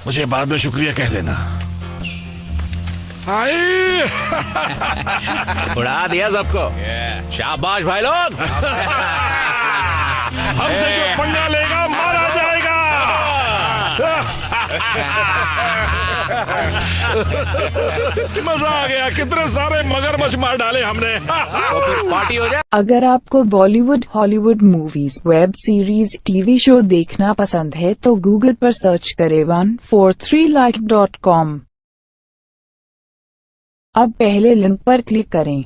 मुझे बाद में शुक्रिया कह देना। उड़ा दिया सबको। शाबाश भाई लोग। हमसे जो पंगा लेगा मारा जाएगा। मजा आ गया, कितने सारे मगरमच्छ मार डाले हमने। पार्टी हो जाए। अगर आपको Bollywood, Hollywood movies, web series, TV show देखना पसंद है तो गूगल पर सर्च करें 143like.com। अब पहले लिंक पर क्लिक करें।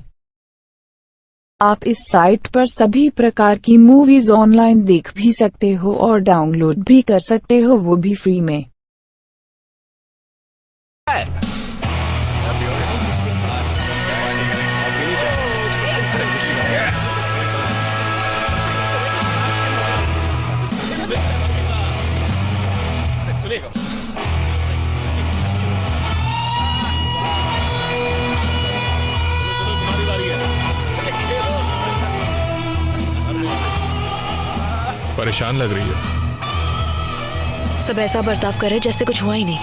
आप इस साइट पर सभी प्रकार की मूवीज ऑनलाइन देख भी सकते हो और डाउनलोड भी कर सकते हो, वो भी फ्री में। परेशान लग रही है। सब ऐसा बर्ताव करे जैसे कुछ हुआ ही नहीं।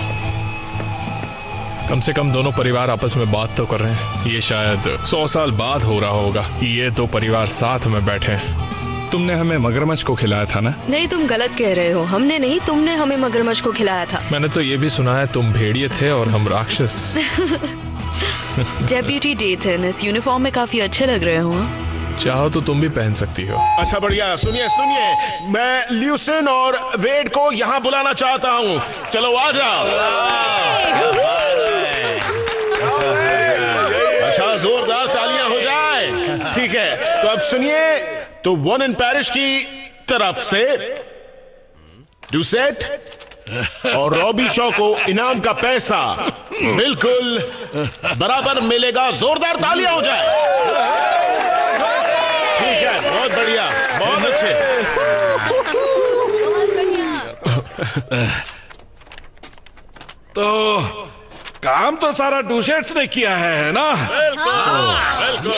कम से कम दोनों परिवार आपस में बात तो कर रहे हैं। ये शायद 100 साल बाद हो रहा होगा कि ये दो परिवार साथ में बैठे हैं। तुमने हमें मगरमच्छ को खिलाया था ना? नहीं, तुम गलत कह रहे हो। हमने नहीं, तुमने हमें मगरमच्छ को खिलाया था। मैंने तो ये भी सुना है तुम भेड़िए थे और हम राक्षस। डेप्यूटी डेथन, इस यूनिफॉर्म में काफी अच्छे लग रहे हो। चाहो तो तुम भी पहन सकती हो। अच्छा बढ़िया, सुनिए सुनिए, मैं ल्यूसिन और वेड को यहाँ बुलाना चाहता हूँ। चलो आ जाओ। अच्छा, जोरदार तालियां हो जाए। ठीक है, तो अब सुनिए, तो वन इन पेरिस की तरफ से डुसेट और रॉबी शॉ को इनाम का पैसा बिल्कुल बराबर मिलेगा। जोरदार तालियां हो जाए। ठीक है, बहुत बढ़िया, बहुत अच्छे। तो काम तो सारा डुसेट्स ने किया है ना? बिल्कुल।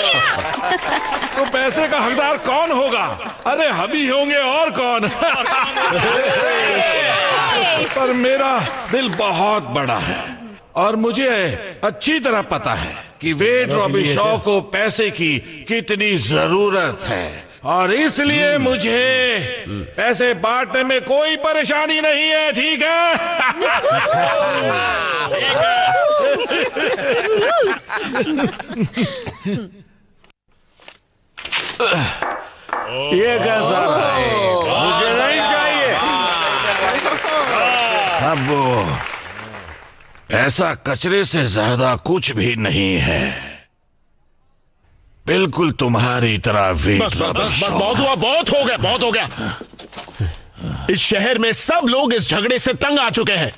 तो पैसे का हकदार कौन होगा? अरे हम ही होंगे, और कौन? पर मेरा दिल बहुत बड़ा है और मुझे अच्छी तरह पता है कि वेड रॉबी शॉ को पैसे की कितनी जरूरत है। और इसलिए मुझे ऐसे बांटने में कोई परेशानी नहीं है, ठीक है? ये कैसा है? मुझे नहीं चाहिए। अब वो ऐसा कचरे से ज्यादा कुछ भी नहीं है, बिल्कुल तुम्हारी तरह वेट। बस बहुत हुआ, बहुत हो गया। इस शहर में सब लोग इस झगड़े से तंग आ चुके हैं।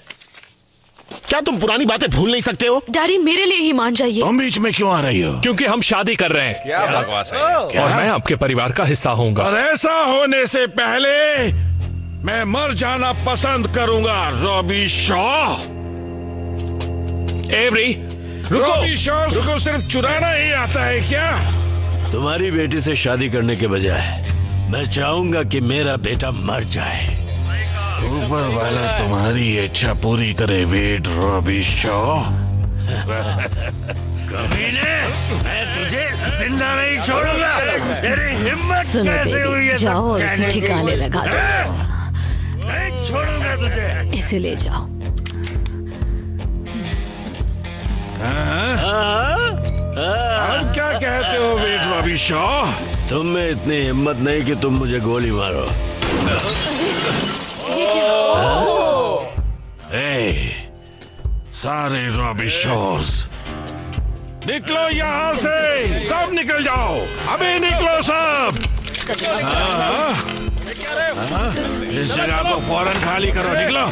क्या तुम पुरानी बातें भूल नहीं सकते हो? डैडी मेरे लिए ही मान जाइए। तुम बीच में क्यों आ रही हो? क्योंकि हम शादी कर रहे हैं। क्या बकवास है? और मैं आपके परिवार का हिस्सा होऊंगा। और ऐसा होने से पहले मैं मर जाना पसंद करूंगा, Robbie Shaw. Every Robbie Shaw को सिर्फ चुराना ही आता है क्या? तुम्हारी बेटी से शादी करने के बजाय मैं चाहूंगा कि मेरा बेटा मर जाए। ऊपर वाला तुम्हारी इच्छा पूरी करे, वेट रॉबी शॉ। कमीने, मैं तुझे जिंदा नहीं छोड़ूंगा। तेरी हिम्मत सुनो कैसे हुई है? बेबी, जाओ और उसे ठिकाने लगा दो। नहीं छोड़ूंगा तुझे। इसे ले जाओ। अब क्या कहते हो वेट रॉबी शॉ? तुम में इतनी हिम्मत नहीं कि तुम मुझे गोली मारो। सारे रॉबी शॉज निकलो यहाँ से, सब निकल जाओ, अभी निकलो सब। इस जगह को फौरन खाली करो, निकलो।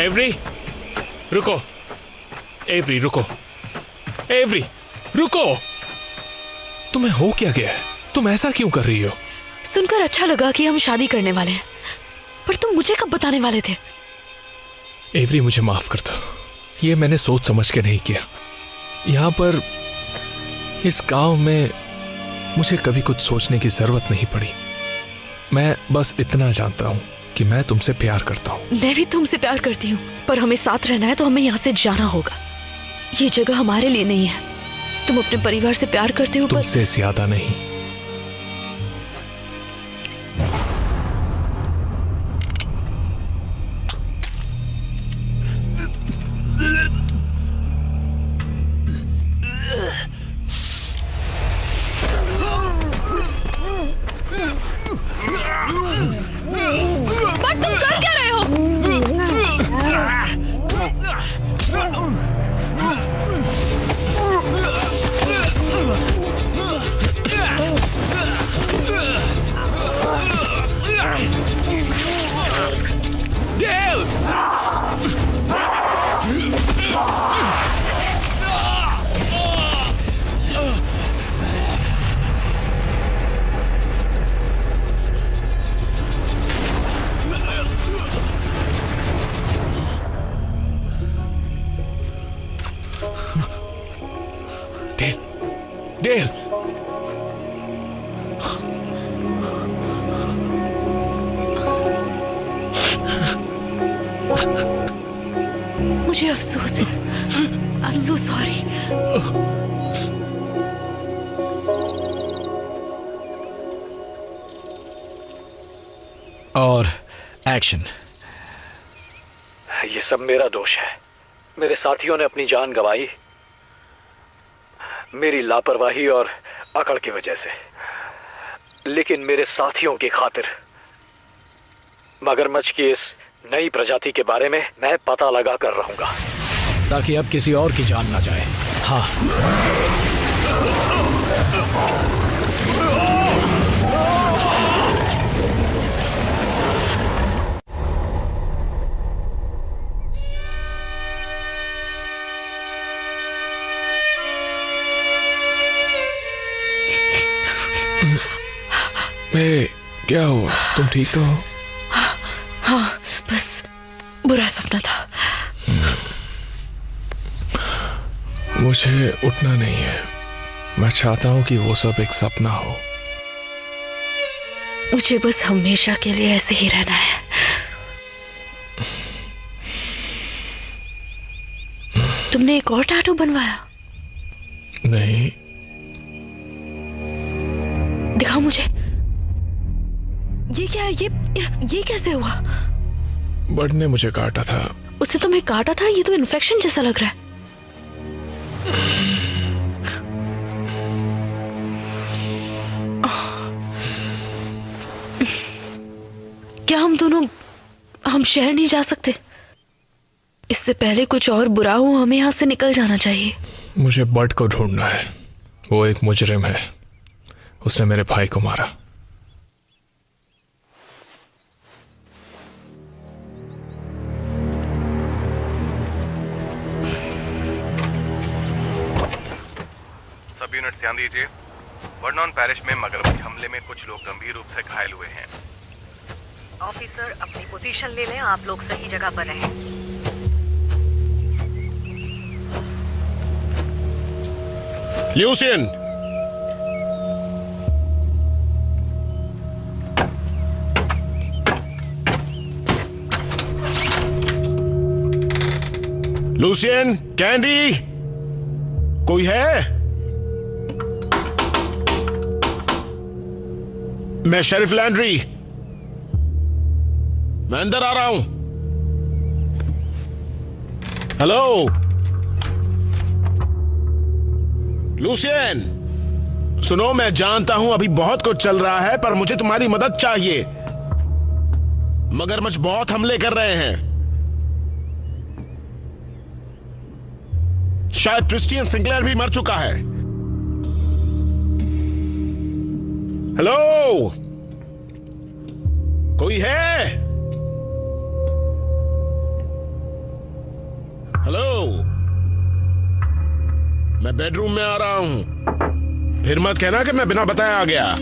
एवरी रुको, एवरी रुको, एवरी रुको। तुम्हें हो क्या गया है? तुम ऐसा क्यों कर रही हो? सुनकर अच्छा लगा कि हम शादी करने वाले हैं, पर तुम मुझे कब बताने वाले थे? एवरी मुझे माफ कर दो, ये मैंने सोच समझ के नहीं किया। यहां पर इस गांव में मुझे कभी कुछ सोचने की जरूरत नहीं पड़ी। मैं बस इतना जानता हूं कि मैं तुमसे प्यार करता हूं। मैं भी तुमसे प्यार करती हूँ, पर हमें साथ रहना है तो हमें यहाँ से जाना होगा। ये जगह हमारे लिए नहीं है। तुम अपने परिवार से प्यार करते हो, पर तुमसे ज्यादा नहीं। पर तुम कर क्या रहे हो? डेल, मुझे अफसोस है। I am so sorry. और एक्शन। ये सब मेरा दोष है। मेरे साथियों ने अपनी जान गंवाई मेरी लापरवाही और अकड़ की वजह से, लेकिन मेरे साथियों की खातिर मगरमच्छ की इस नई प्रजाति के बारे में मैं पता लगा कर रहूंगा, ताकि अब किसी और की जान ना जाए। हाँ। क्या हुआ? तुम ठीक तो हो? हाँ, बस बुरा सपना था। मुझे उठना नहीं है। मैं चाहता हूं कि वो सब एक सपना हो। मुझे बस हमेशा के लिए ऐसे ही रहना है। तुमने एक और टैटू बनवाया? नहीं। दिखाओ मुझे। ये क्या है? ये कैसे हुआ? बर्ड ने मुझे काटा था। उससे तुम्हें काटा था? ये तो इन्फेक्शन जैसा लग रहा है। क्या हम शहर नहीं जा सकते? इससे पहले कुछ और बुरा हो, हमें यहां से निकल जाना चाहिए। मुझे बर्ड को ढूंढना है। वो एक मुजरिम है। उसने मेरे भाई को मारा। सब यूनिट ध्यान दीजिए। वर्नॉन पैरिश में मगरमच्छ हमले में कुछ लोग गंभीर रूप से घायल हुए हैं। ऑफिसर अपनी पोजीशन ले लें। आप लोग सही जगह पर रहें। ल्यूसियन, लूसियन, कैंडी, कोई है? मैं शेरिफ लैंड्री, मैं अंदर आ रहा हूं। हेलो लूसियन, सुनो, मैं जानता हूं अभी बहुत कुछ चल रहा है, पर मुझे तुम्हारी मदद चाहिए। मगरमच्छ बहुत हमले कर रहे हैं। शायद क्रिस्टियन सिंक्लेयर भी मर चुका है। हेलो, कोई है? हेलो, मैं बेडरूम में आ रहा हूं। फिर मत कहना कि मैं बिना बताए आ गया।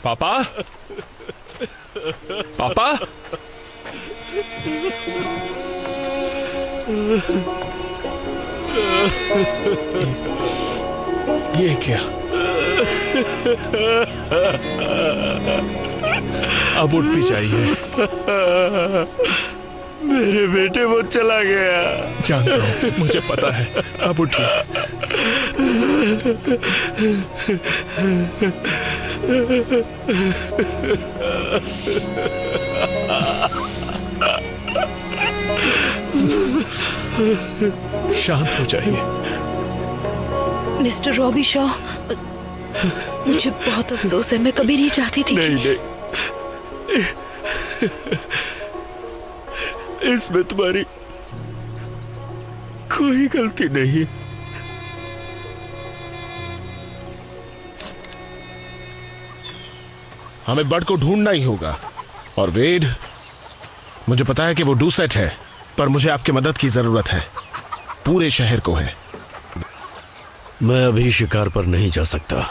पापा? पापा? ये क्या? अब उठ भी जाइए। मेरे बेटे वो चला गया। जानता हूं, मुझे पता है। अब उठिए। शांत हो जाइए। मिस्टर रॉबी शॉ, मुझे बहुत अफसोस है। मैं कभी नहीं चाहती थी। नहीं। इसमें तुम्हारी कोई गलती नहीं। हमें बर्ड को ढूंढना ही होगा। और वेड, मुझे पता है कि वो डूसेट है, पर मुझे आपकी मदद की जरूरत है। पूरे शहर को है। मैं अभी शिकार पर नहीं जा सकता।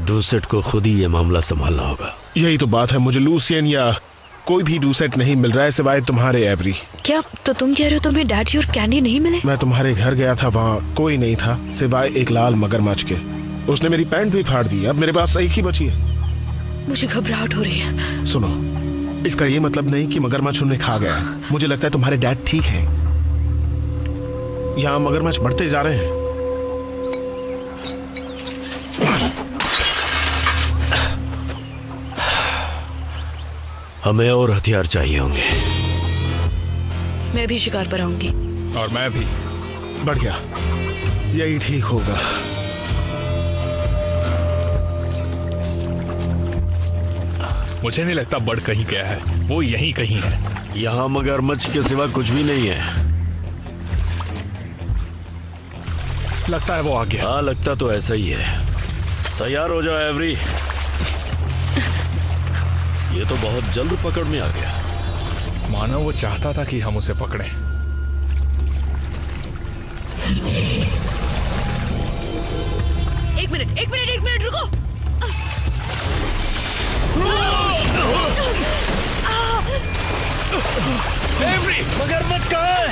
डूसेट को खुद ही यह मामला संभालना होगा। यही तो बात है। मुझे लूसियन या कोई भी डूसेट नहीं मिल रहा है सिवाय तुम्हारे एवरी। क्या तो तुम कह रहे हो तुम्हें डैडी और कैंडी नहीं मिले? मैं तुम्हारे घर गया था, वहाँ कोई नहीं था सिवाय एक लाल मगरमच्छ के। उसने मेरी पैंट भी फाड़ दी। अब मेरे पास एक ही बची है। मुझे घबराहट हो रही है। सुनो, इसका ये मतलब नहीं कि मगरमच्छ उन्हें खा गया है। मुझे लगता है तुम्हारे डैड ठीक हैं। यहाँ मगरमच्छ बढ़ते जा रहे हैं। हमें और हथियार चाहिए होंगे। मैं भी शिकार पर आऊंगी। और मैं भी। बढ़ गया, यही ठीक होगा। मुझे नहीं लगता बर्ड कहीं गया है, वो यहीं कहीं है। यहाँ मगरमच्छ के सिवा कुछ भी नहीं है। लगता है वो आ गया। हाँ, लगता तो ऐसा ही है। तैयार हो जाओ एवरी। ये तो बहुत जल्द पकड़ में आ गया। मानो वो चाहता था कि हम उसे पकड़ें। एक मिनट रुको। एवरी, मगरमच्छ कहाँ है?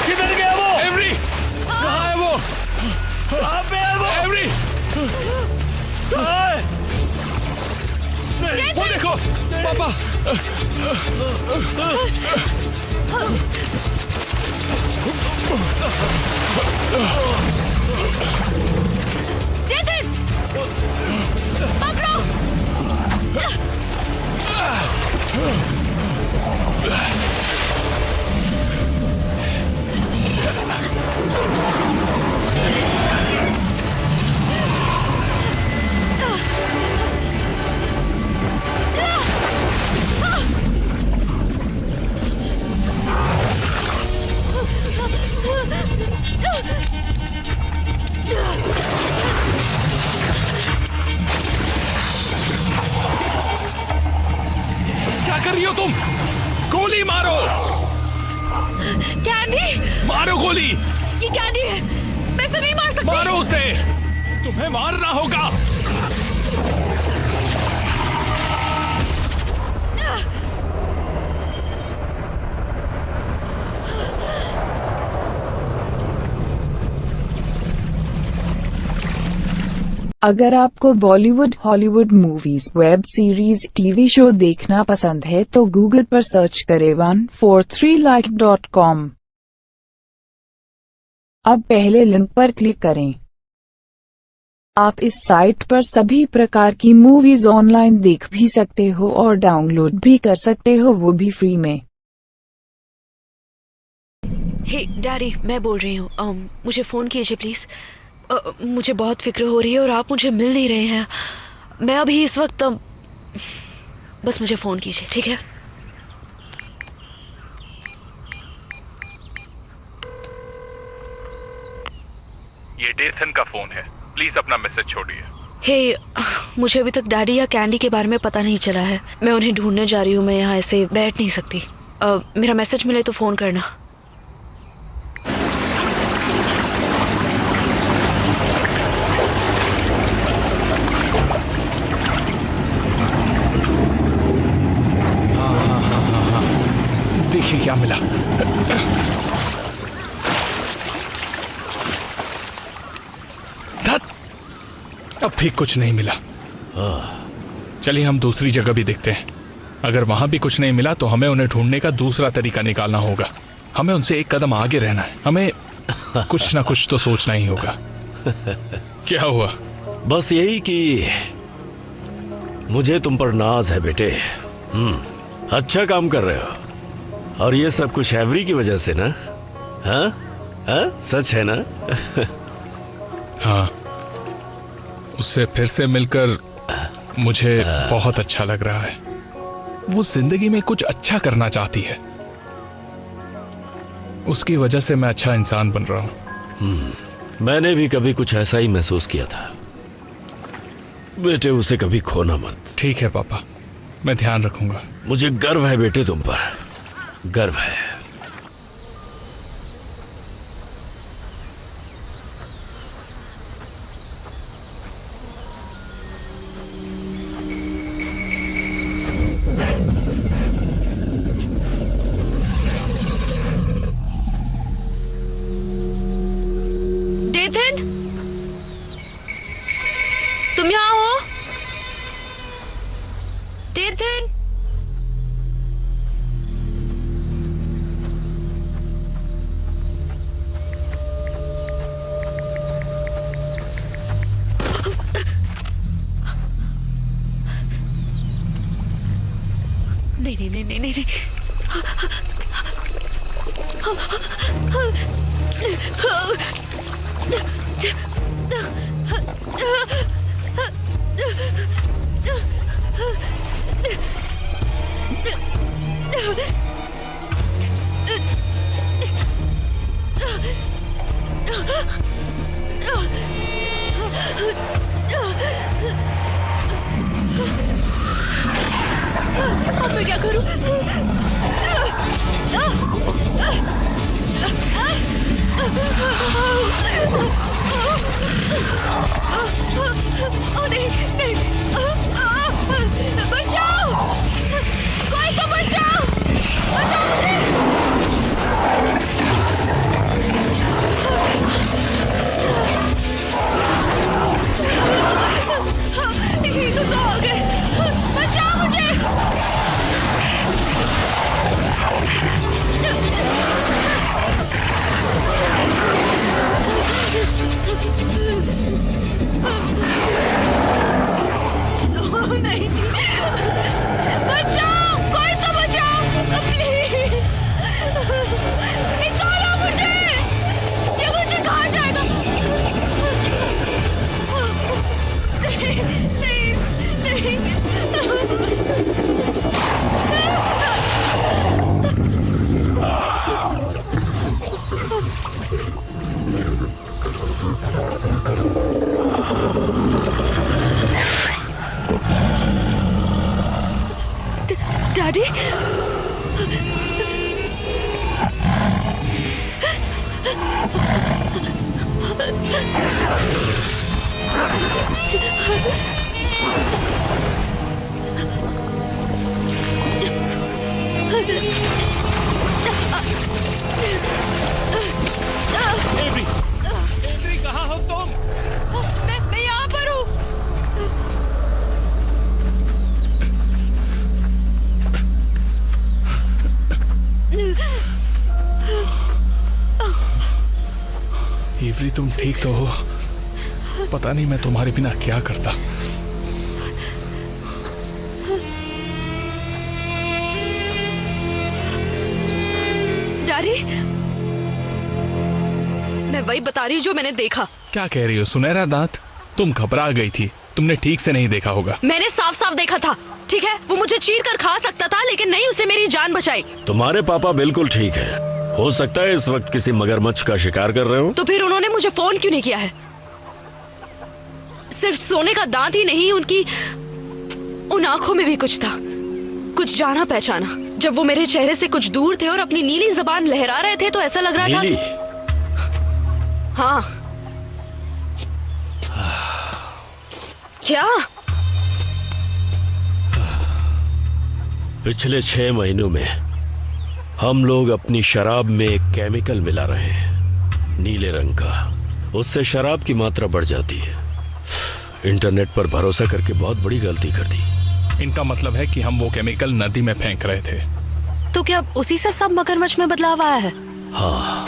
किधर गया वो? एवरी, कहाँ है वो? कहाँ पे है वो? एवरी, कहाँ है? वो देखो, पापा। जेसन, पकड़ो। क्या कर रही हो तुम? गोली मारो। कैंडी, मारो गोली। ये कैंडी है, मैं इसे नहीं मार सकती। मारो उसे, तुम्हें मारना होगा। अगर आपको Bollywood, Hollywood movies, web series, TV show देखना पसंद है तो गूगल पर सर्च करें 143like.com। अब पहले लिंक पर क्लिक करें। आप इस साइट पर सभी प्रकार की मूवीज ऑनलाइन देख भी सकते हो और डाउनलोड भी कर सकते हो, वो भी फ्री में। हे डैडी, मैं बोल रही हूँ। मुझे फोन कीजिए प्लीज। मुझे बहुत फिक्र हो रही है और आप मुझे मिल नहीं रहे हैं। मैं अभी इस वक्त बस मुझे फोन कीजिए, ठीक है? ये डेथन का फोन है, प्लीज अपना मैसेज छोड़िए। हे, मुझे अभी तक डैडी या कैंडी के बारे में पता नहीं चला है। मैं उन्हें ढूंढने जा रही हूँ। मैं यहाँ ऐसे बैठ नहीं सकती। मेरा मैसेज मिले तो फोन करना। देखिए क्या मिला। अब भी कुछ नहीं मिला। चलिए हम दूसरी जगह भी देखते हैं। अगर वहां भी कुछ नहीं मिला तो हमें उन्हें ढूंढने का दूसरा तरीका निकालना होगा। हमें उनसे एक कदम आगे रहना है। हमें कुछ ना कुछ तो सोचना ही होगा। क्या हुआ? बस यही कि मुझे तुम पर नाज है बेटे। अच्छा काम कर रहे हो। और ये सब कुछ एवरी की वजह से ना? हाँ हाँ, सच है ना? हाँ, उससे फिर से मिलकर मुझे बहुत अच्छा लग रहा है। वो जिंदगी में कुछ अच्छा करना चाहती है। उसकी वजह से मैं अच्छा इंसान बन रहा हूं। मैंने भी कभी कुछ ऐसा ही महसूस किया था। बेटे, उसे कभी खोना मत। ठीक है पापा, मैं ध्यान रखूंगा। मुझे गर्व है बेटे तुम पर, गर्व है। डेथन। नहीं नहीं नहीं नहीं नहीं अब मैं क्या करूं? नहीं नहीं, बचाओ, कोई तो बचाओ, बचाओ मुझे। ये तो हो गए, बचाओ मुझे। नहीं, बचाओ, कोई तो बचाओ, प्लीज, निकालो मुझे, ये मुझे कहाँ जाएगा? नहीं, नहीं, डैडी, एवरी कहाँ हो तुम? मैं यहाँ पर हूँ। एवरी तुम ठीक तो हो? पता नहीं मैं तुम्हारे बिना क्या करता। डैडी, मैं वही बता रही हूँ जो मैंने देखा। क्या कह रही हो सुनहरा दांत? तुम घबरा गई थी, तुमने ठीक से नहीं देखा होगा। मैंने साफ साफ देखा था, ठीक है? वो मुझे चीर कर खा सकता था, लेकिन नहीं, उसने मेरी जान बचाई। तुम्हारे पापा बिल्कुल ठीक है। हो सकता है इस वक्त किसी मगरमच्छ का शिकार कर रहे हो। तो फिर उन्होंने मुझे फोन क्यों नहीं किया है? सिर्फ सोने का दांत ही नहीं, उनकी उन आंखों में भी कुछ था, कुछ जाना पहचाना। जब वो मेरे चेहरे से कुछ दूर थे और अपनी नीली जबान लहरा रहे थे, तो ऐसा लग रहा था कि... हाँ। क्या? पिछले 6 महीनों में हम लोग अपनी शराब में एक केमिकल मिला रहे हैं, नीले रंग का। उससे शराब की मात्रा बढ़ जाती है। इंटरनेट पर भरोसा करके बहुत बड़ी गलती कर दी। इनका मतलब है कि हम वो केमिकल नदी में फेंक रहे थे। तो क्या उसी से सब मगरमच्छ में बदलाव आया है? हाँ।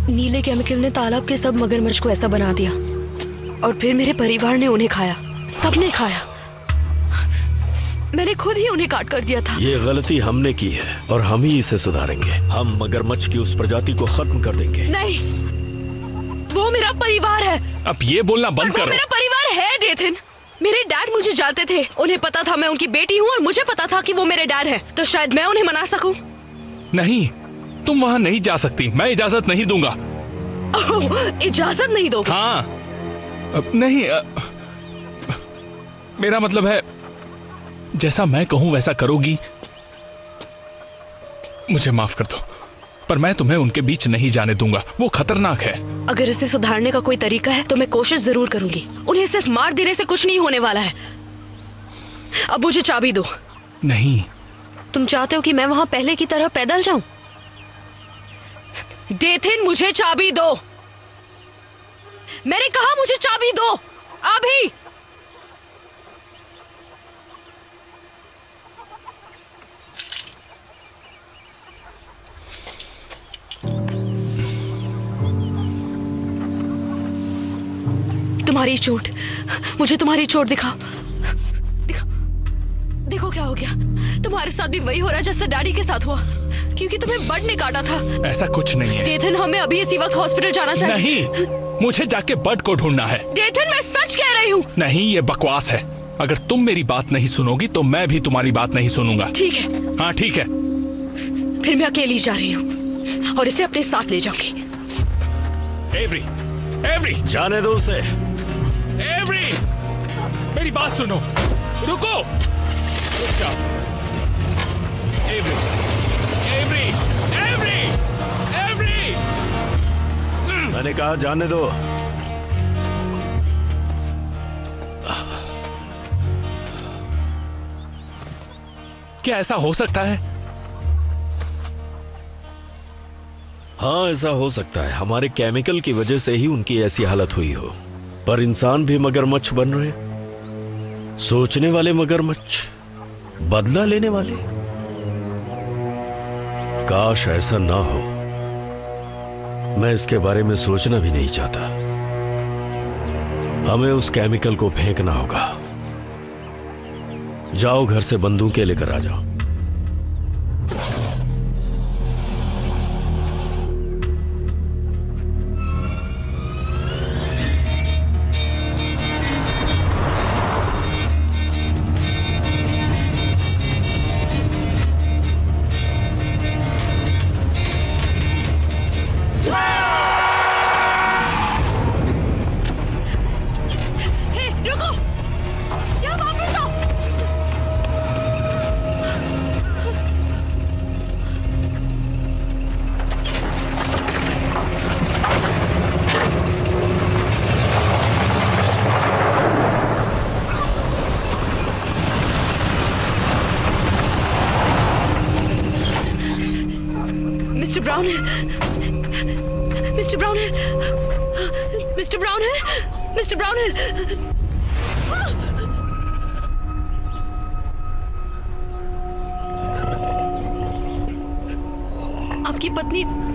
नीले केमिकल ने तालाब के सब मगरमच्छ को ऐसा बना दिया, और फिर मेरे परिवार ने उन्हें खाया, सबने खाया। मैंने खुद ही उन्हें काट कर दिया था। ये गलती हमने की है और हम ही इसे सुधारेंगे। हम मगरमच्छ की उस प्रजाति को खत्म कर देंगे। नहीं, वो मेरा परिवार है। अब ये बोलना बंद करो। वो मेरा परिवार है डेथन। मेरे डैड मुझे जानते थे, उन्हें पता था मैं उनकी बेटी हूँ, और मुझे पता था कि वो मेरे डैड हैं, तो शायद मैं उन्हें मना सकूं। नहीं, तुम वहाँ नहीं जा सकती, मैं इजाजत नहीं दूंगा। इजाजत नहीं दोगे? हाँ। नहीं, मेरा मतलब है जैसा मैं कहूं वैसा करोगी। मुझे माफ कर दो, पर मैं तुम्हें उनके बीच नहीं जाने दूंगा, वो खतरनाक है। अगर इसे सुधारने का कोई तरीका है तो मैं कोशिश जरूर करूंगी। उन्हें सिर्फ मार देने से कुछ नहीं होने वाला है। अब मुझे चाबी दो। नहीं। तुम चाहते हो कि मैं वहां पहले की तरह पैदल जाऊं? डेथिन, मुझे चाबी दो। मैंने कहा मुझे चाबी दो अभी। तुम्हारी चोट, मुझे तुम्हारी चोट दिखाओ। देखो क्या हो गया। तुम्हारे साथ भी वही हो रहा है जैसे डैडी के साथ हुआ, क्योंकि तुम्हें बर्ड ने काटा था। ऐसा कुछ नहीं है। डेथन, हमें अभी इसी वक्त हॉस्पिटल जाना चाहिए। नहीं, मुझे जाके बर्ड को ढूंढना है। डेथन, मैं सच कह रही हूँ। नहीं, ये बकवास है। अगर तुम मेरी बात नहीं सुनोगी तो मैं भी तुम्हारी बात नहीं सुनूंगा। ठीक है। हाँ ठीक है। फिर मैं अकेली जा रही हूँ और इसे अपने साथ ले जाऊंगी। एवरी, एवरी, जाने दो उसे। एवरी, मेरी बात सुनो। रुको, रुक जाओ। Every, every, every, every. मैंने कहा जाने दो। क्या ऐसा हो सकता है? हाँ, ऐसा हो सकता है। हमारे केमिकल की वजह से ही उनकी ऐसी हालत हुई हो। पर इंसान भी मगरमच्छ बन रहे, सोचने वाले मगरमच्छ, बदला लेने वाले। काश ऐसा ना हो। मैं इसके बारे में सोचना भी नहीं चाहता। हमें उस केमिकल को फेंकना होगा। जाओ, घर से बंदूकें लेकर आ जाओ।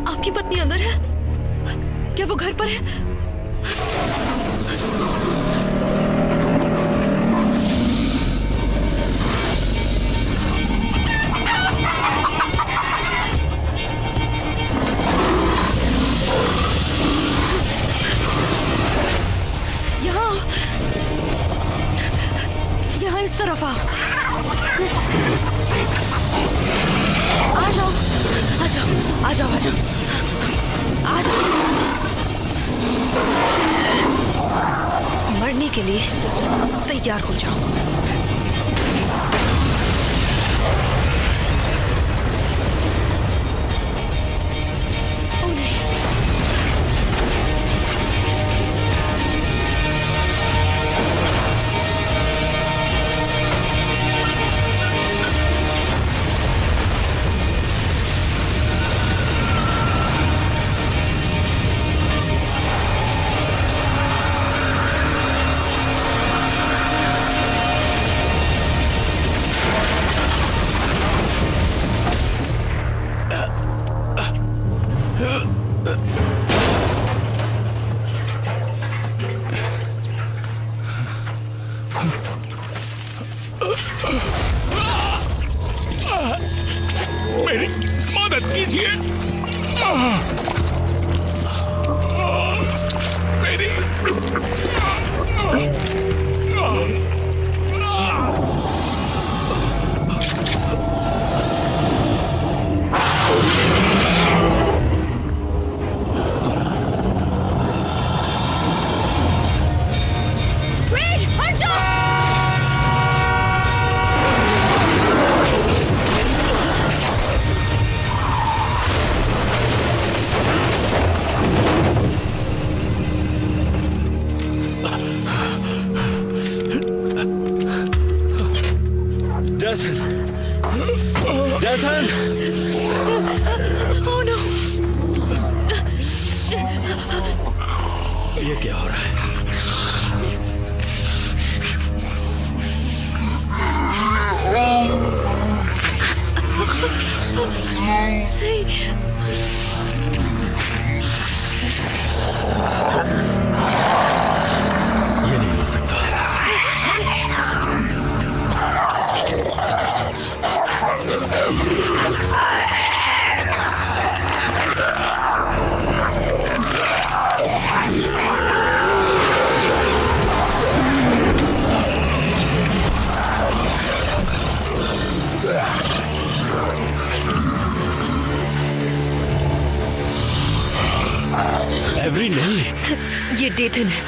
आपकी पत्नी अंदर है? क्या वो घर पर है? यहाँ इस तरफ आओ। आ जाओ, आ जाओ, आ जाओ, आ जाओ, आ जाओ। मरने के लिए तैयार हो जाओ। मेरी मदद कीजिए। मेरी ये क्या हो रहा है? ये डेथन है।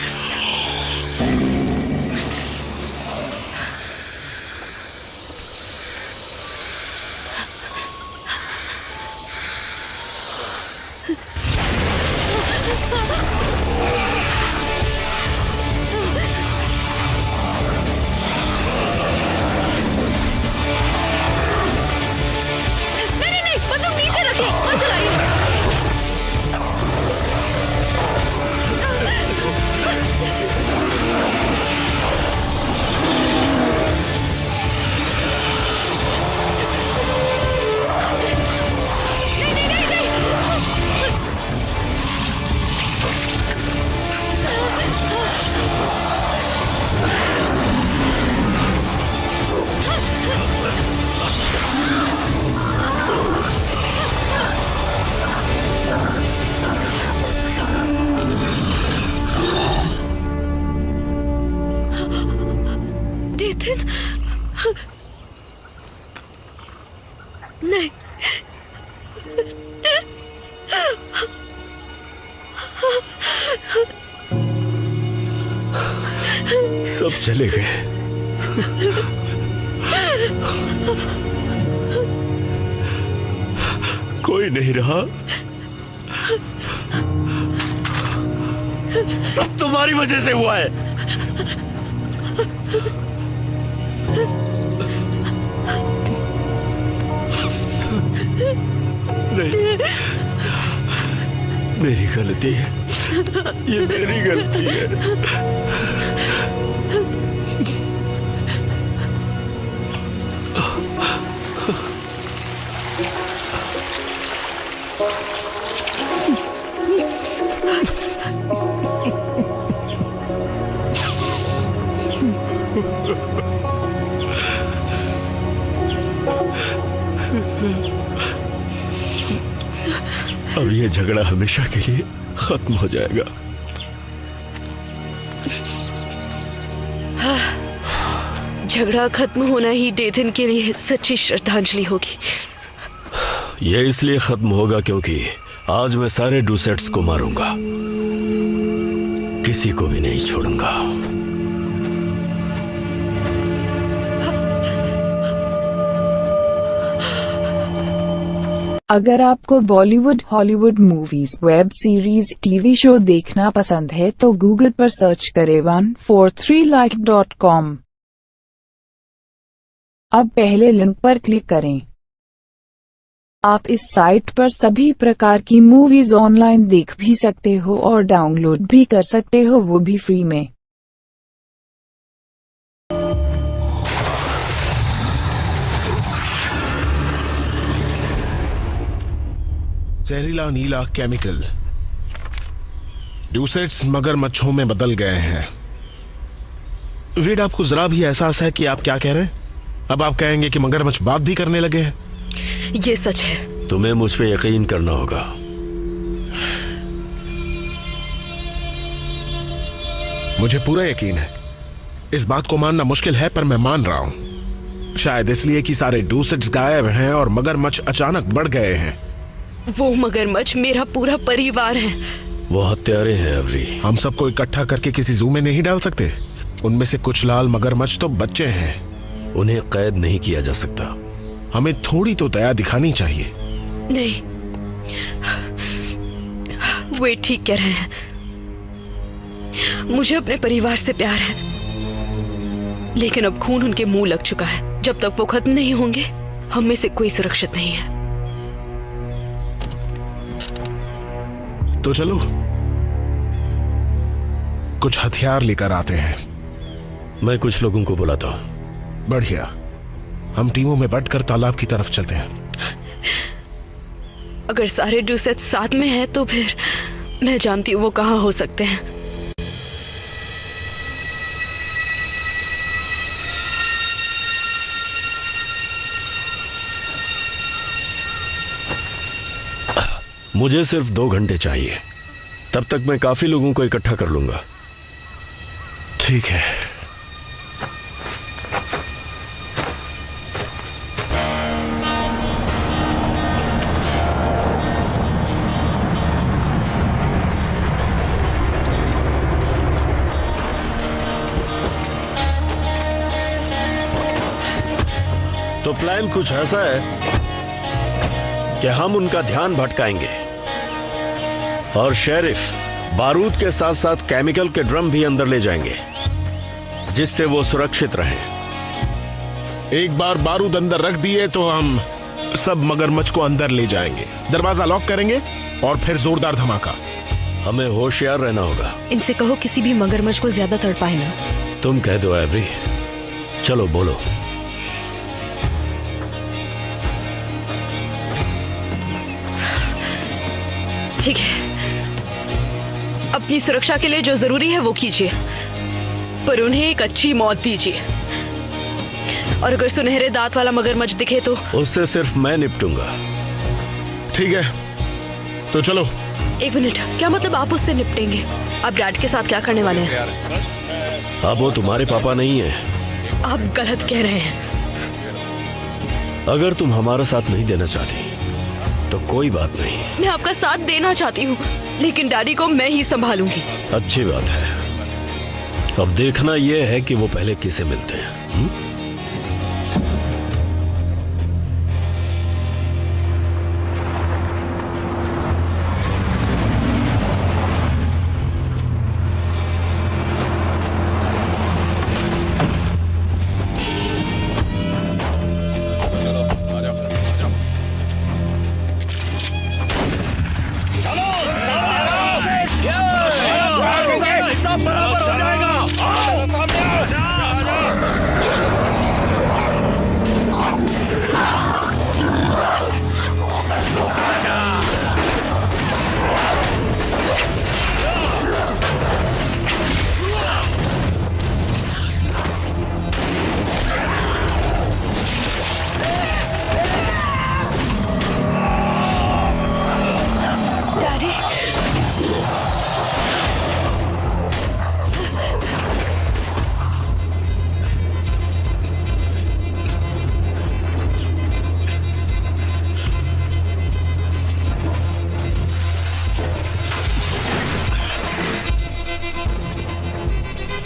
नहीं, बंदूक नीचे रखिए और चलाइए। डेथन, नहीं, सब चले गए। कोई नहीं रहा। सब तुम्हारी वजह से हुआ है। नहीं, मेरी गलती है, ये मेरी गलती है। अब ये झगड़ा हमेशा के लिए खत्म हो जाएगा। झगड़ा खत्म होना ही डेथन के लिए सच्ची श्रद्धांजलि होगी। ये इसलिए खत्म होगा क्योंकि आज मैं सारे डूसेट्स को मारूंगा, किसी को भी नहीं छोड़ूंगा। अगर आपको Bollywood, Hollywood movies, web series, TV show देखना पसंद है तो गूगल पर सर्च करें 143like.com। अब पहले लिंक पर क्लिक करें। आप इस साइट पर सभी प्रकार की मूवीज ऑनलाइन देख भी सकते हो और डाउनलोड भी कर सकते हो, वो भी फ्री में। जहरीला नीला केमिकल डूसेट्स मगरमच्छों में बदल गए हैं। रीड, आपको जरा भी एहसास है कि आप क्या कह रहे हैं? अब आप कहेंगे कि मगरमच्छ बात भी करने लगे हैं। ये सच है। तुम्हें मुझ पे यकीन करना होगा। मुझे पूरा यकीन है। इस बात को मानना मुश्किल है पर मैं मान रहा हूं। शायद इसलिए कि सारे डूसेट्स गायब हैं और मगरमच्छ अचानक बढ़ गए हैं। वो मगरमच्छ मेरा पूरा परिवार है। वो हत्यारे हैं अवरी। हम सबको इकट्ठा करके किसी जू में नहीं डाल सकते। उनमें से कुछ लाल मगरमच्छ तो बच्चे हैं। उन्हें कैद नहीं किया जा सकता। हमें थोड़ी तो दया दिखानी चाहिए। नहीं, वे ठीक कह रहे हैं। मुझे अपने परिवार से प्यार है, लेकिन अब खून उनके मुंह लग चुका है। जब तक वो खत्म नहीं होंगे, हम में से कोई सुरक्षित नहीं है। तो चलो कुछ हथियार लेकर आते हैं। मैं कुछ लोगों को बुलाता हूं। बढ़िया, हम टीमों में बंटकर तालाब की तरफ चलते हैं। अगर सारे डूसेट साथ में हैं तो फिर मैं जानती हूँ वो कहाँ हो सकते हैं। मुझे सिर्फ 2 घंटे चाहिए। तब तक मैं काफी लोगों को इकट्ठा कर लूंगा। ठीक है। तो प्लान कुछ ऐसा है कि हम उनका ध्यान भटकाएंगे और शेरिफ बारूद के साथ साथ केमिकल के ड्रम भी अंदर ले जाएंगे, जिससे वो सुरक्षित रहें। एक बार बारूद अंदर रख दिए तो हम सब मगरमच्छ को अंदर ले जाएंगे, दरवाजा लॉक करेंगे और फिर जोरदार धमाका। हमें होशियार रहना होगा। इनसे कहो किसी भी मगरमच्छ को ज्यादा तड़पाए ना। तुम कह दो एवरी। चलो बोलो। ठीक है, अपनी सुरक्षा के लिए जो जरूरी है वो कीजिए, पर उन्हें एक अच्छी मौत दीजिए। और अगर सुनहरे दांत वाला मगरमच्छ दिखे तो उससे सिर्फ मैं निपटूंगा। ठीक है, तो चलो। एक मिनट, क्या मतलब आप उससे निपटेंगे? आप डैड के साथ क्या करने वाले हैं? अब वो तुम्हारे पापा नहीं है। आप गलत कह रहे हैं। अगर तुम हमारा साथ नहीं देना चाहती तो कोई बात नहीं। मैं आपका साथ देना चाहती हूँ, लेकिन डैडी को मैं ही संभालूंगी। अच्छी बात है। अब देखना यह है कि वो पहले किसे मिलते हैं।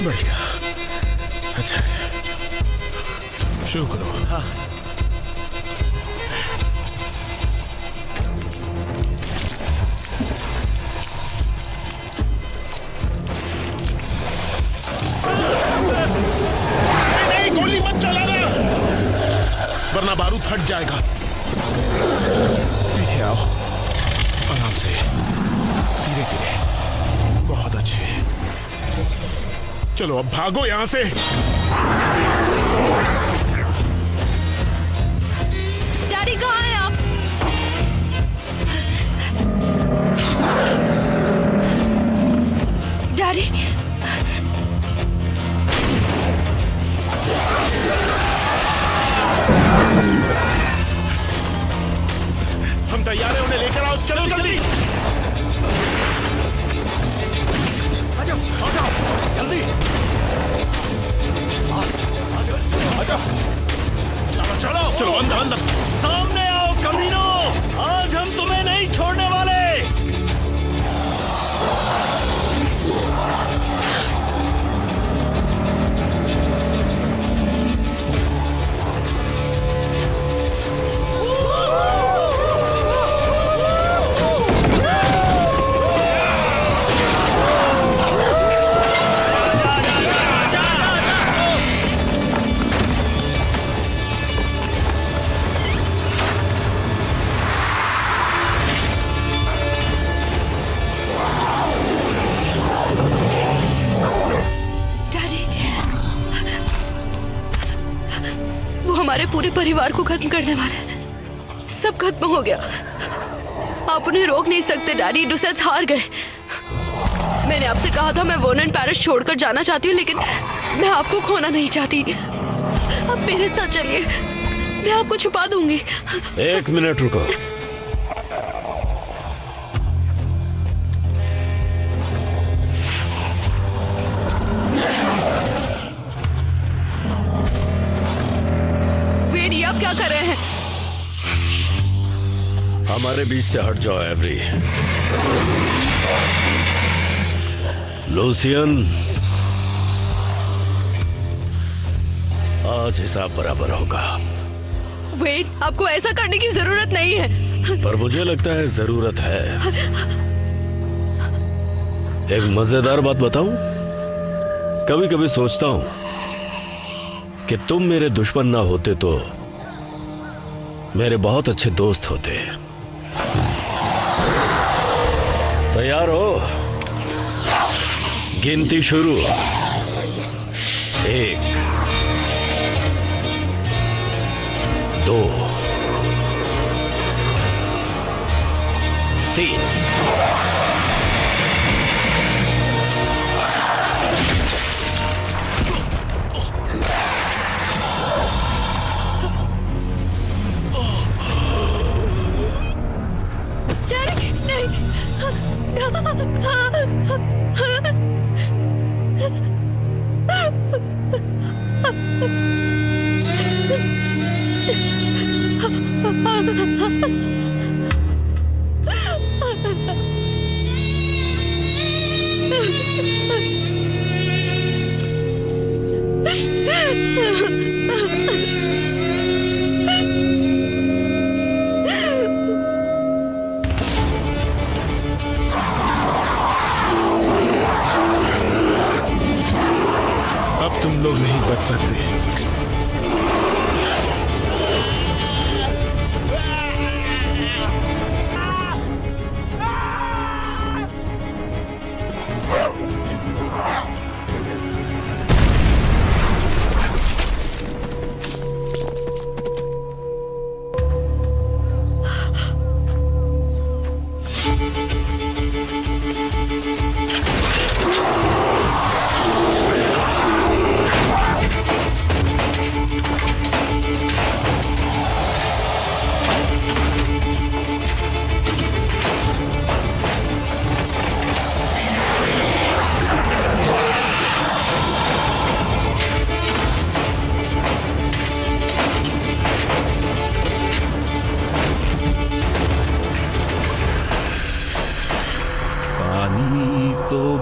बढ़िया, अच्छा है, शुरू करो। हाँ। नहीं, गोली मत चलाना, वरना बारूद फट जाएगा। पीछे आओ, आराम से, धीरे धीरे। बहुत अच्छे। चलो अब भागो यहां से। डैडी कहाँ हैं आप? डैडी, हम तैयार हैं, उन्हें लेकर आओ। चलो जल्दी, आ जाओ जल्दी। चलो चलो अंदर अंदर। सामने आओ कमीनो, आज हम तुम्हें नहीं छोड़ने वाले। हमारे पूरे परिवार को खत्म करने वाले हैं। सब खत्म हो गया। आप उन्हें रोक नहीं सकते डैडी, डुसेथ हार गए। मैंने आपसे कहा था मैं वर्नन पैरिश छोड़कर जाना चाहती हूँ, लेकिन मैं आपको खोना नहीं चाहती। आप मेरे साथ चलिए, मैं आपको छुपा दूंगी। 1 मिनट रुको। आप क्या कर रहे हैं? हमारे बीच से हट जाओ एवरी। लूसियन, आज हिसाब बराबर होगा। वेट, आपको ऐसा करने की जरूरत नहीं है। पर मुझे लगता है जरूरत है। एक मजेदार बात बताऊं? कभी कभी सोचता हूं कि तुम मेरे दुश्मन ना होते तो मेरे बहुत अच्छे दोस्त होते। तैयार हो? गिनती शुरू। 1 2 3 अब तुम लोग नहीं बच सकते।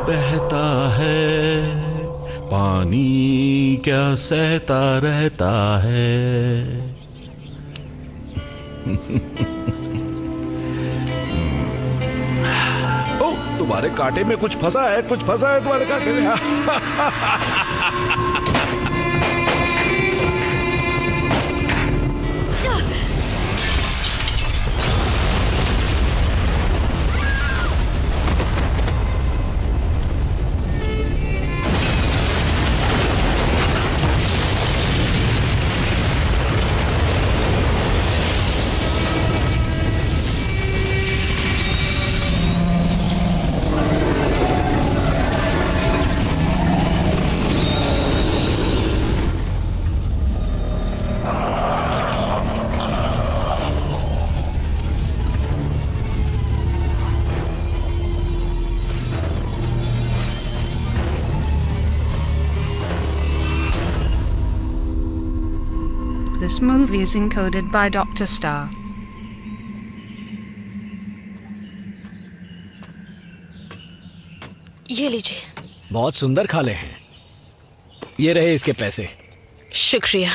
बहता है पानी क्या सहता रहता है। ओ, तुम्हारे कांटे में कुछ फंसा है, कुछ फंसा है तुम्हारे कांटे में। This movie is encoded by Dr. Star. ये लीजिए। बहुत सुंदर खाले हैं। ये रहे इसके पैसे। शुक्रिया।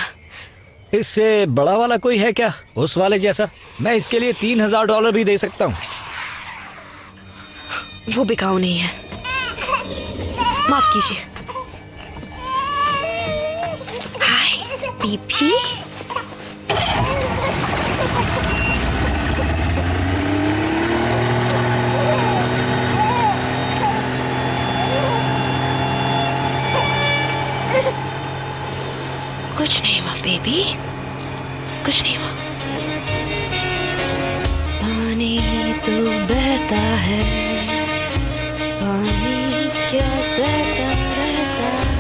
इससे बड़ा वाला कोई है क्या, उस वाले जैसा? मैं इसके लिए $3000 भी दे सकता हूँ। वो बिकाऊ नहीं है, माफ कीजिए। हाय बीबी। कुछ नहीं हुआ बेबी, कुछ नहीं हुआ। पानी तो बहता है, पानी क्या सहता रहता है।